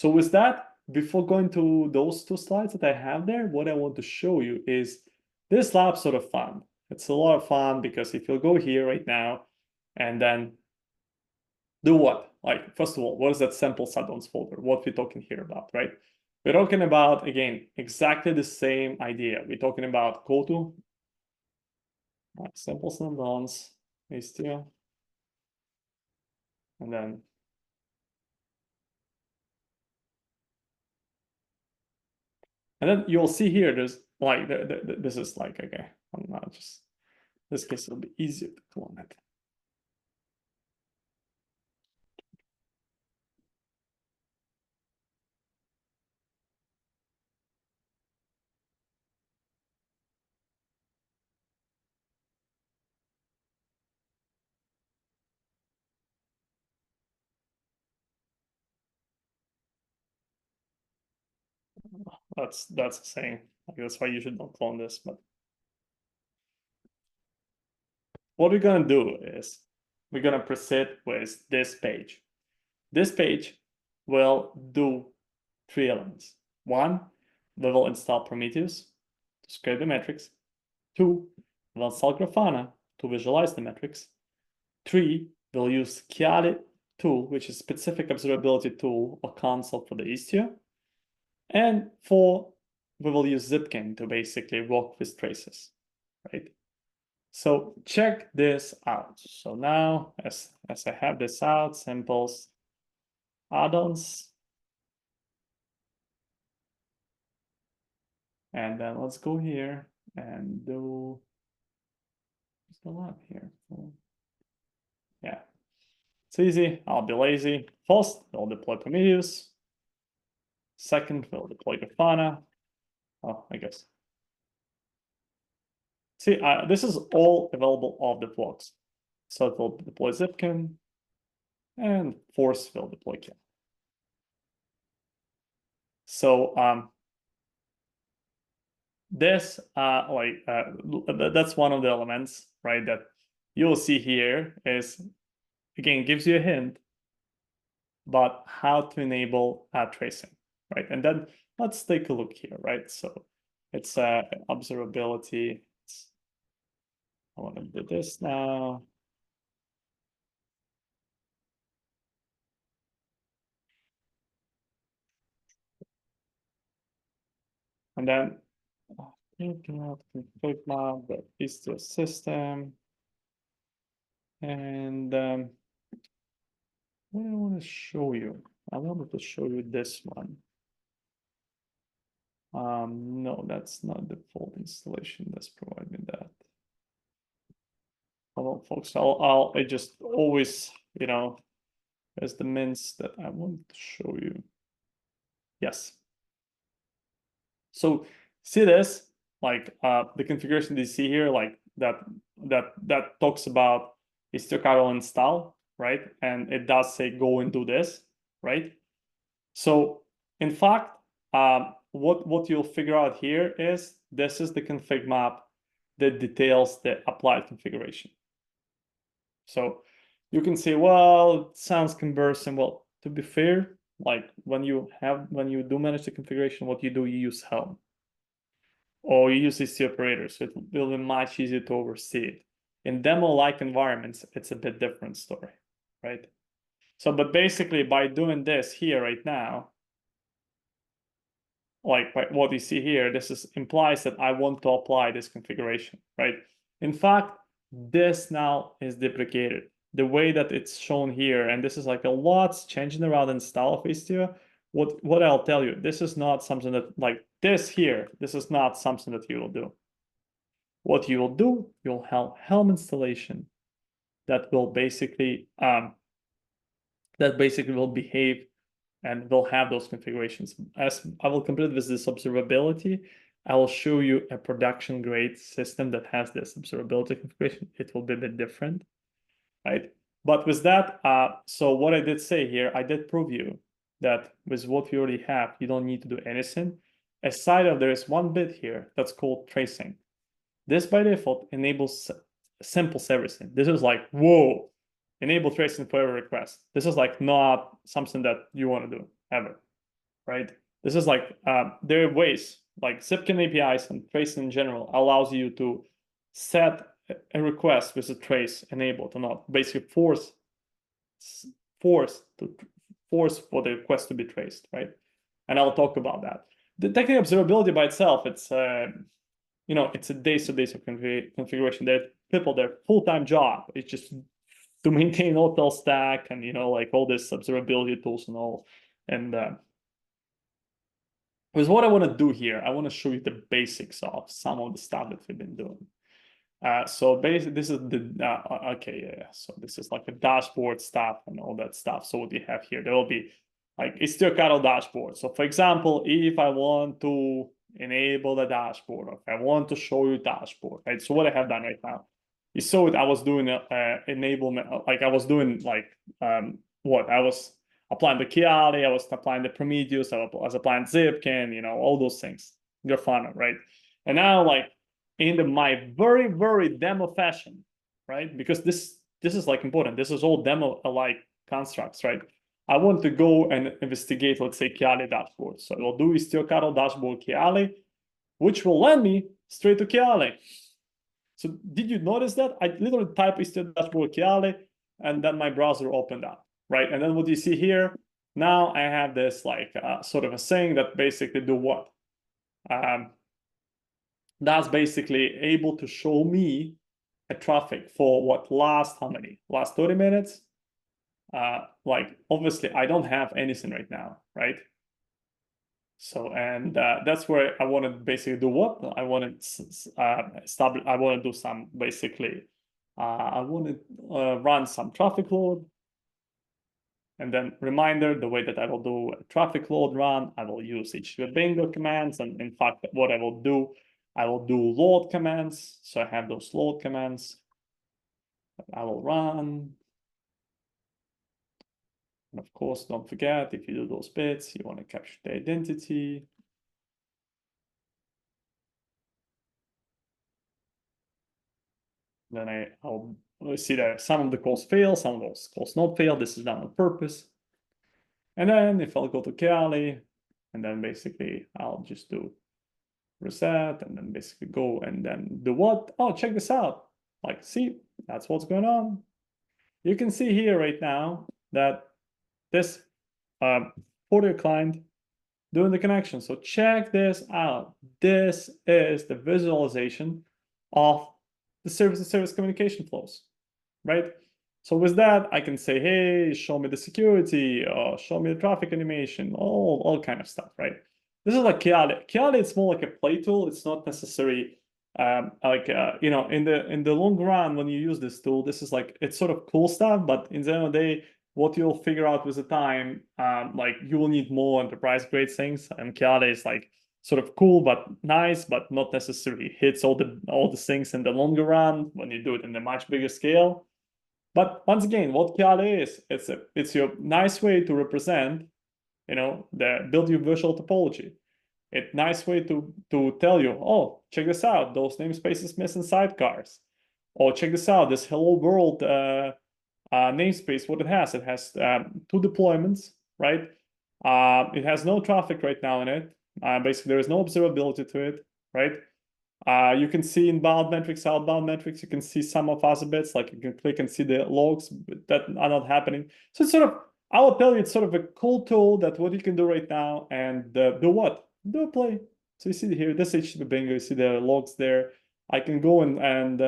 with that, before going to those two slides that I have there, what I want to show you is this lab's sort of fun. It's a lot of fun because if you'll go here right now and then do what? Like, first of all, what is that sample add-ons folder? What we're talking here about, right? We're talking about, again, exactly the same idea. We're talking about go to samples and add-ons, Istio, and then you'll see here, there's like, this is like, okay, I'm not just, this case it'll be easier to clone it. That's a saying. Like, that's why you should not clone this. But what we're gonna do is we're gonna proceed with this page. This page will do 3 elements. 1, we will install Prometheus to scrape the metrics. 2, we'll install Grafana to visualize the metrics. 3, we'll use Chiari tool, which is specific observability tool or console for the Istio. And 4, we will use Zipkin to basically work with traces, right? So check this out. So now, as I have this out, samples, add-ons, and then let's go here and do a lot here. Yeah, it's easy. I'll be lazy. First, we'll deploy Prometheus. Second, we'll deploy Grafana. Oh, I guess. See, this is all available off the blocks. So it will deploy Zipkin, and force will deploy Kill. So this that's one of the elements, right, that you'll see here is, again, gives you a hint about how to enable tracing, right? And then let's take a look here, right? So it's observability. I want to do this now. And then config map, the Istio system. And what I want to show you, I wanted to show you this one. No, that's not the default installation. Let's provide me that. Hold on, folks. I just always, you know, there's the mints that I want to show you. Yes. So see this, like the configuration you see here, like that talks about Istio install, right? And it does say go and do this, right? So in fact, what you'll figure out here is this is the config map that details the applied configuration. So you can say, well, it sounds cumbersome. Well, to be fair, like when you do manage the configuration, what you do, you use Helm or you use Istio operator, so it will be much easier to oversee it. In demo-like environments, it's a bit different story, right? So, but basically by doing this here right now, like what you see here, this implies that I want to apply this configuration, right? In fact, this now is deprecated. The way that it's shown here, and this is like a lot's changing around in style of Istio. What I'll tell you, this is not something that, like this here, this is not something that you will do. What you will do, you'll have Helm installation that will basically will behave and will have those configurations. As I will complete with this observability, I will show you a production grade system that has this observability configuration. It will be a bit different, right? But with that, so what I did say here, I did prove you that with what we already have, you don't need to do anything. Aside of there is one bit here that's called tracing. This by default enables samples everything. This is like, whoa, enable tracing for every request. This is like not something that you want to do ever, right? This is like, there are ways, like Zipkin APIs and tracing in general allows you to set a request with a trace enabled or not, basically force for the request to be traced, right? And I'll talk about that. The technical observability by itself, it's it's a days of configuration. There are people, their full-time job is just to maintain hotel stack and like all this observability tools and all. And with what I want to do here, I want to show you the basics of some of the stuff that we've been doing. So basically, this is the So this is like the dashboard stuff and all that stuff. So what we have here, there will be like Istio dashboard. So for example, if I want to enable the dashboard, or if I want to show you dashboard, right? So what I have done right now, you saw it. I was doing enablement, like I was doing like what I was applying the Kiali, I was applying the Prometheus, I was applying Zipkin, all those things, Grafana, right? And now like in my very, very demo fashion, right? Because this is like important. This is all demo-alike constructs, right? I want to go and investigate, let's say, Kiali dashboard. So I will do Istio dashboard Kiali, which will land me straight to Kiali. So did you notice that? I literally type Istio dashboard Kiali, and then my browser opened up, right? And then what you see here, now I have this like sort of a saying that basically do what? That's basically able to show me a traffic for what last 30 minutes. Like obviously I don't have anything right now, right? So and that's where I want to basically do what I want to establish. I want to do some basically. I want to run some traffic load, and then reminder the way that I will do a traffic load run. I will use HTTP bingo commands, and in fact, what I will do load commands. So I have those load commands that I will run. And of course, don't forget, if you do those bits, you want to capture the identity. Then I'll see that some of the calls fail, some of those calls not fail. This is done on purpose. And then if I'll go to Kiali, and then basically I'll just do reset, and then basically go and then do what? Oh, check this out. Like, see, that's what's going on. You can see here right now that this Porter client doing the connection. So check this out. This is the visualization of the service-to-service communication flows, right? So with that, I can say, hey, show me the security, or show me the traffic animation, all kind of stuff, right? This is like Kiali. Kiali, it's more like a play tool. It's not necessary in the long run, when you use this tool, this is like, it's sort of cool stuff, but in the end of the day, what you'll figure out with the time, like you will need more enterprise grade things, and Kiali is like sort of cool but nice, but not necessarily hits all the things in the longer run when you do it in a much bigger scale. But once again, what Kiali is, it's your nice way to represent, build your visual topology. It's nice way to tell you, oh, check this out, those namespaces missing sidecars. Or check this out, this hello world namespace, what it has 2 deployments, right? It has no traffic right now in it. Basically, there is no observability to it, right? You can see inbound metrics, outbound metrics. You can see some of other bits, like you can click and see the logs that are not happening. So it's sort of, I will tell you, it's sort of a cool tool that what you can do right now and do what? Do a play. So you see here, this HTTP bingo, you see the logs there. I can go and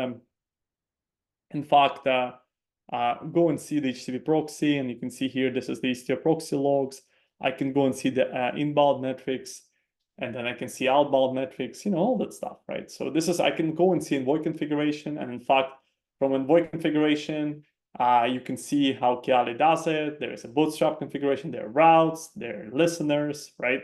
in fact, go and see the HTTP proxy, and you can see here, this is the Istio proxy logs. I can go and see the inbound metrics, and then I can see outbound metrics, all that stuff, right? So this is, I can go and see envoy configuration, and in fact, from envoy configuration, you can see how Kiali does it. There is a bootstrap configuration, there are routes, there are listeners, right?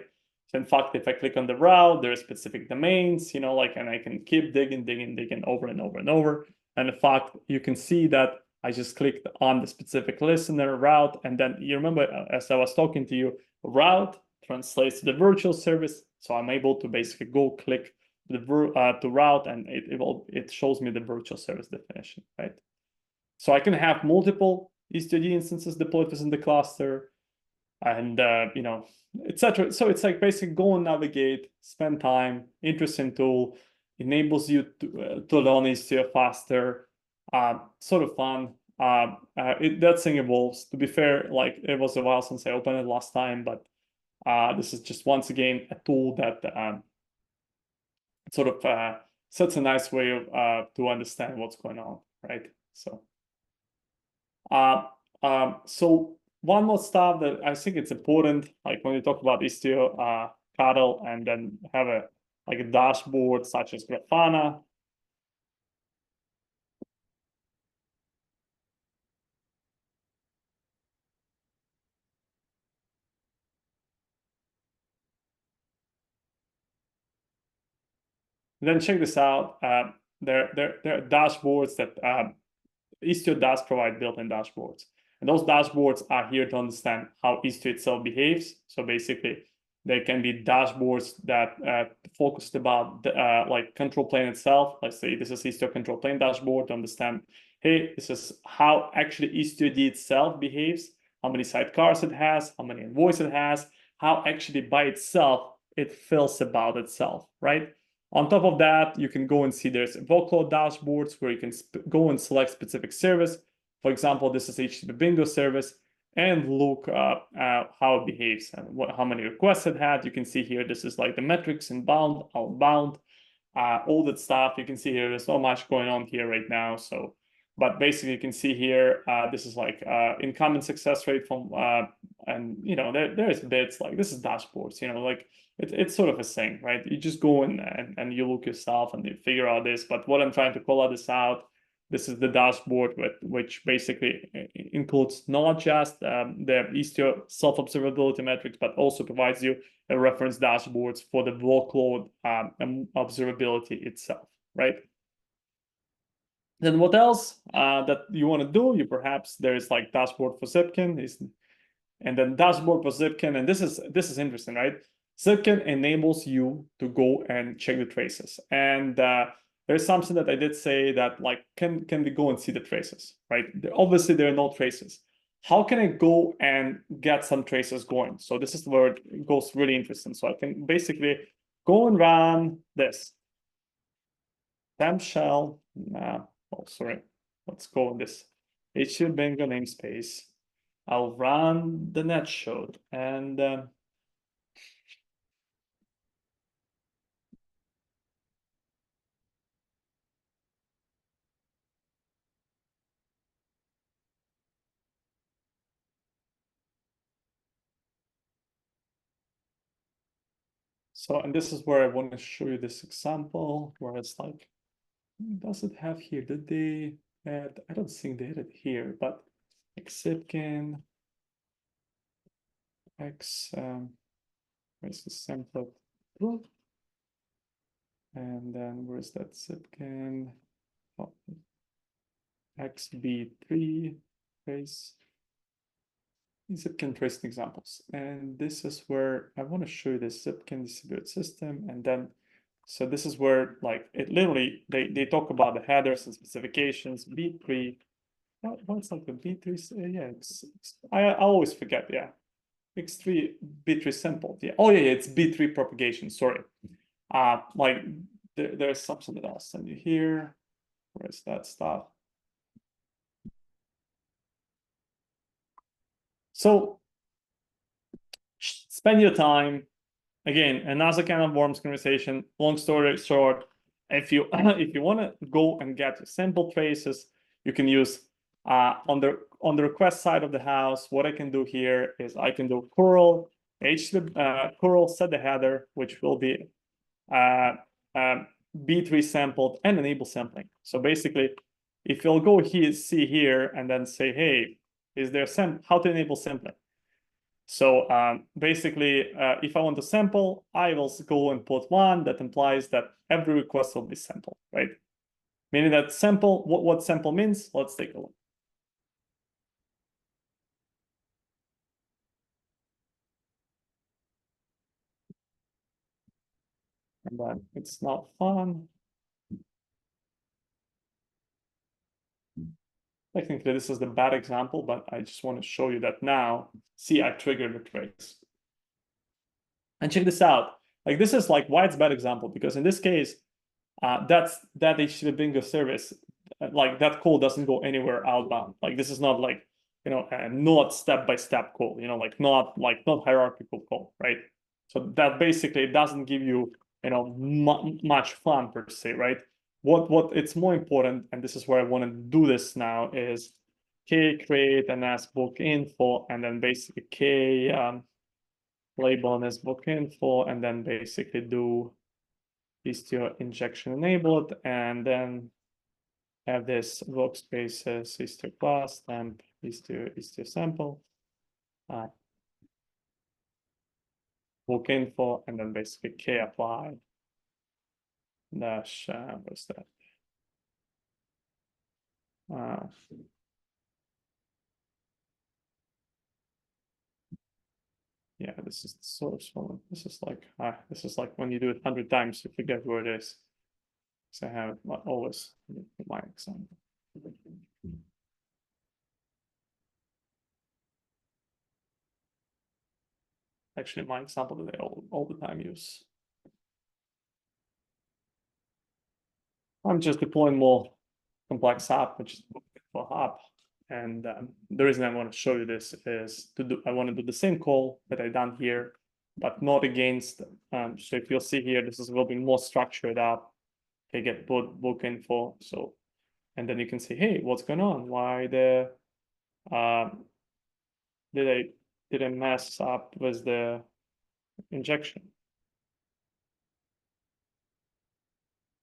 So in fact, if I click on the route, there are specific domains, and I can keep digging over and over and over. And in fact, you can see that I just clicked on the specific listener route. And then you remember, as I was talking to you, route translates to the virtual service. So I'm able to basically go click to route, and it shows me the virtual service definition, right? So I can have multiple Istio instances deployed within the cluster, and etc. So it's like basically go and navigate, spend time, interesting tool, enables you to learn Istio faster, sort of fun. That thing evolves. To be fair, like it was a while since I opened it last time, but this is just once again a tool that sort of sets a nice way of to understand what's going on, right? So, so one more stuff that I think it's important, like when you talk about Istio, cattle, and then have a dashboard such as Grafana. Then check this out. There are dashboards that Istio does provide built-in dashboards. And those dashboards are here to understand how Istio itself behaves. So basically, there can be dashboards that focused about like control plane itself. Let's say this is Istio control plane dashboard to understand, hey, this is how actually Istio D itself behaves, how many sidecars it has, how many envoys it has, how actually by itself it feels about itself, right? On top of that, you can go and see there's workload dashboards where you can go and select specific service. For example, this is HTTP bingo service, and look how it behaves and how many requests it had. You can see here, this is like the metrics, inbound, outbound, all that stuff. You can see here, there's not much going on here right now. So, but basically you can see here, this is like incoming success rate from, and there's bits like this is dashboards, like it's sort of a thing, right? You just go in and you look yourself and you figure out this. But what I'm trying to call out this out, this is the dashboard which basically includes not just the Istio self-observability metrics, but also provides you a reference dashboards for the workload and observability itself, right? Then what else that you want to do? Perhaps there's like dashboard for Zipkin, and then dashboard for Zipkin, and this is interesting, right? Zipkin enables you to go and check the traces, and there's something that I did say that like can we go and see the traces, right? Obviously there are no traces. How can I go and get some traces going? So this is where it goes really interesting. So I can basically go and run this temp shell. Oh, sorry. Let's go in this HTTP bingo namespace. I'll run the net showed, and and this is where I want to show you this example where it's like, does it have here? Did they add? I don't think they had it here, but Zipkin X where's the sample? And then where's that Zipkin? Oh, XB3 trace. Zipkin tracing examples. And this is where I want to show you the Zipkin distributed system. And then, so this is where like it literally, they talk about the headers and specifications, B3. What's like the B3? Yeah, I always forget. Yeah. X3 B3 sampled. Yeah. Oh yeah, it's B3 propagation. Sorry. Like there's something that I'll send you here. Where's that stuff? So spend your time. Again, another kind of worms conversation. Long story short, if you if you want to go and get your sample traces, you can use on the request side of the house. What I can do here is I can do curl curl set the header, which will be B3 sampled and enable sampling. So basically, if you'll go here, see here, and then say, hey, is there how to enable sampling? So basically, if I want to sample, I will go and put one that implies that every request will be sampled, right? Meaning that sample, what sample means, let's take a look. And then it's not fun. Technically, this is the bad example, but I just want to show you that now. See, I triggered the trace. And check this out. Like this is like why it's a bad example, because in this case, that HTTP bingo service, like that call doesn't go anywhere outbound. Like this is not like, you know, not step-by-step call, you know, not hierarchical call, right? So that basically doesn't give you, you know, much fun per se, right? What it's more important, and this is where I want to do this now, is K create and ask book info, and then basically K label as book info, and then basically do Istio injection enabled, and then have this workspaces Istio class and Istio sample, book info, and then basically K apply dash what's that? Yeah, this is the source one. This is like when you do it 100 times, you forget where it is. So I have it always in my example. Actually, my example that I all the time use. I'm just deploying more complex app, which is for app. And the reason I want to show you this is I want to do the same call that I done here, but not against. So if you'll see here, this is will be more structured up. Okay, get book info. So, and then you can see, hey, what's going on? Why did I mess up with the injection?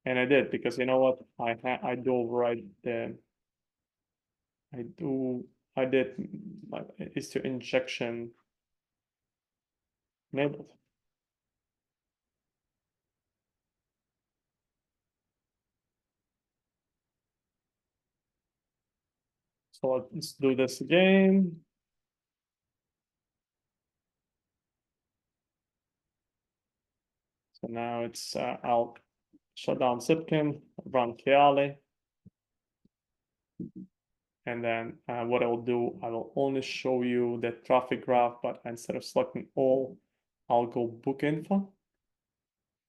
And I did, because you know what? I do override the I did Istio injection enabled. So let's do this again. So now it's I'll shut down Zipkin, run Kiali. And then what I'll do, I will only show you the traffic graph, but instead of selecting all, I'll go book info.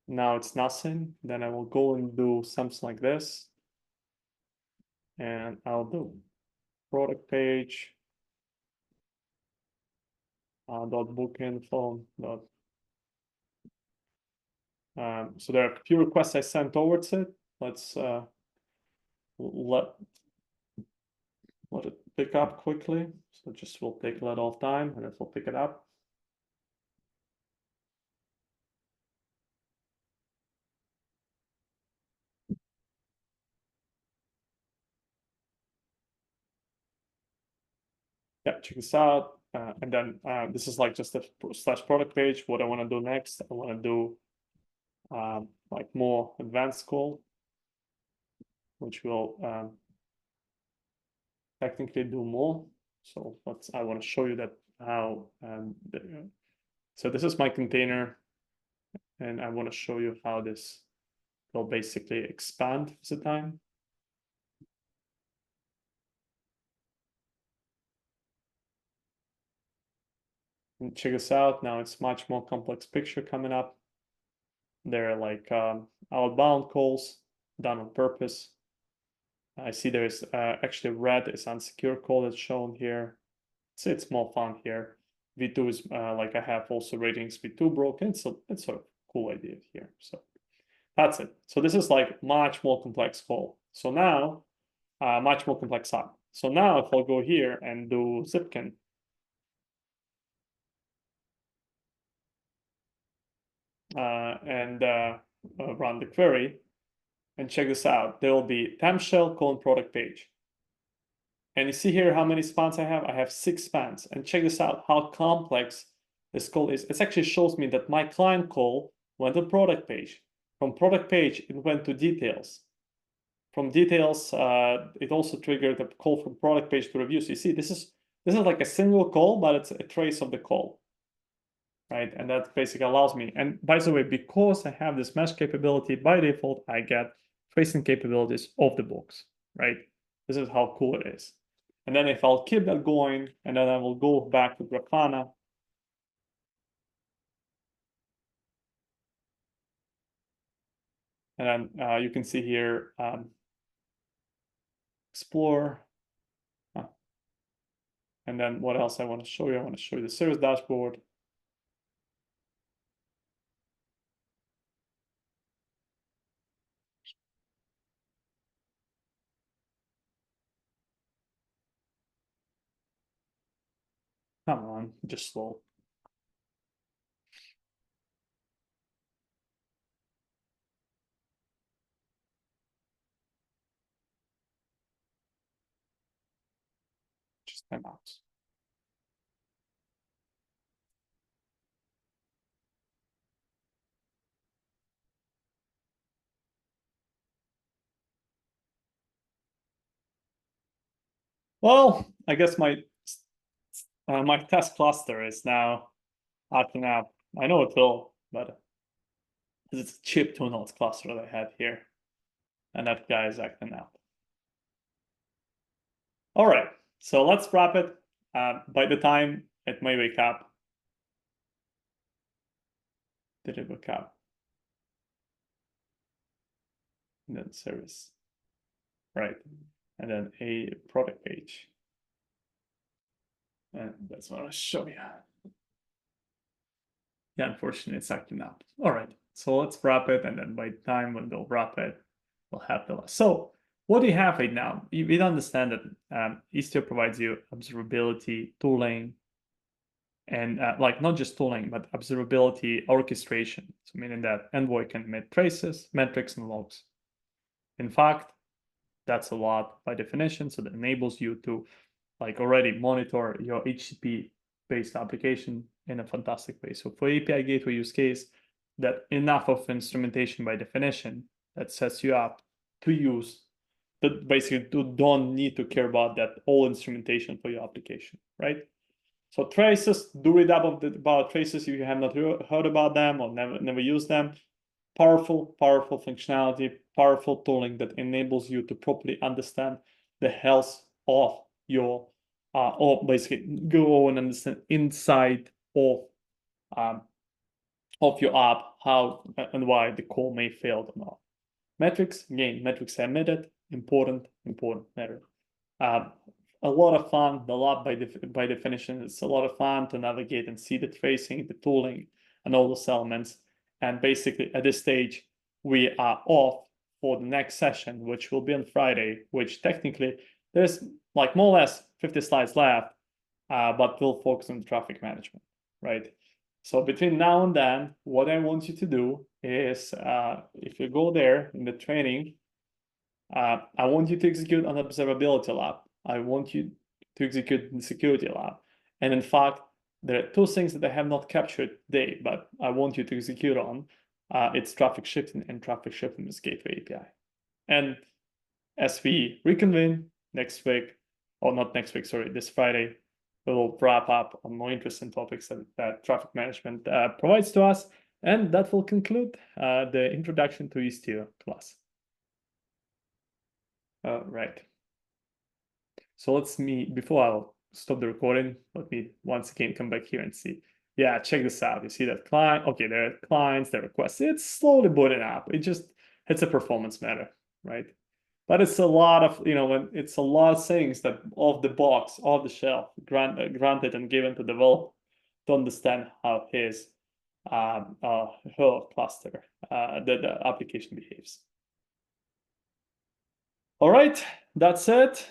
Now it's nothing. Then I will go and do something like this. And I'll do product page, dot book info, dot. So there are a few requests I sent towards it. Let's let it pick up quickly. So just will take a little time and it will pick it up. Yeah, check this out. And then this is like just a slash product page. What I want to do next, I want to do like more advanced call, which will technically do more. So I want to show you that how. So this is my container, and I want to show you how this will basically expand with the time. And check this out. Now it's much more complex picture coming up. They're like outbound calls done on purpose. I see there's actually red is unsecure call that's shown here. So it's more fun here. V2 is like I have also ratings V2 broken. So it's sort of cool idea here. So that's it. So this is like much more complex call. So now much more complex side. So now if I'll go here and do Zipkin, and run the query and check this out, there will be temp shell colon product page. And you see here how many spans I have? I have 6 spans. And check this out, how complex this call is. It actually shows me that my client call went to product page. From product page, it went to details. From details, it also triggered a call from product page to review. So you see, this is like a single call, but it's a trace of the call, right? And that basically allows me. And by the way, because I have this mesh capability, by default, I get tracing capabilities off the box, right? This is how cool it is. And then if I'll keep that going, and then I will go back to Grafana. And then you can see here, explore. And then what else I want to show you? I want to show you the service dashboard. Come on, just slow. Just time out. Well, I guess my test cluster is now acting up. I know it will, but it's a cheap 2 nodes cluster that I have here, and that guy is acting up. All right, so let's wrap it. By the time it may wake up, did it wake up? And then service, right? And then a product page. And that's what I'll show you. Yeah, unfortunately, it's acting up. All right, so let's wrap it, and then by the time when they'll wrap it, we'll have the last. So what do you have right now? You understand that Istio provides you observability, tooling, and like not just tooling, but observability orchestration. So meaning that Envoy can emit traces, metrics, and logs. In fact, that's a lot by definition. So that enables you to like already monitor your HTTP-based application in a fantastic way. So for API gateway use case, that enough of instrumentation by definition that sets you up to use that basically don't need to care about that all instrumentation for your application, right? So traces, do read up about traces if you have not heard about them or never used them. Powerful functionality, powerful tooling that enables you to properly understand the health of your, or basically go and understand inside of your app how and why the call may fail or not. Metrics, again, metrics emitted, important matter. A lot of fun. The lab by definition, it's a lot of fun to navigate and see the tracing, the tooling, and all those elements. And basically, at this stage, we are off for the next session, which will be on Friday. Which technically, there's like more or less 50 slides left, but we'll focus on traffic management, right? So between now and then, what I want you to do is, if you go there in the training, I want you to execute an observability lab. I want you to execute the security lab. And in fact, there are 2 things that I have not captured today, but I want you to execute on. It's traffic shifting and traffic shifting with Gateway API. And as we reconvene next week, or not next week, sorry, this Friday, we will wrap up on more interesting topics that traffic management provides to us. And that will conclude the introduction to Istio class. Right. So before I'll stop the recording. Let me once again come back here and see. Yeah, check this out. You see that client? Okay, there are clients, there are requests. It's slowly booting up. It's a performance matter, right? But it's a lot of, when it's a lot of things that off the box, off the shelf, granted and given to develop to understand how his her cluster, the application behaves. All right, that's it.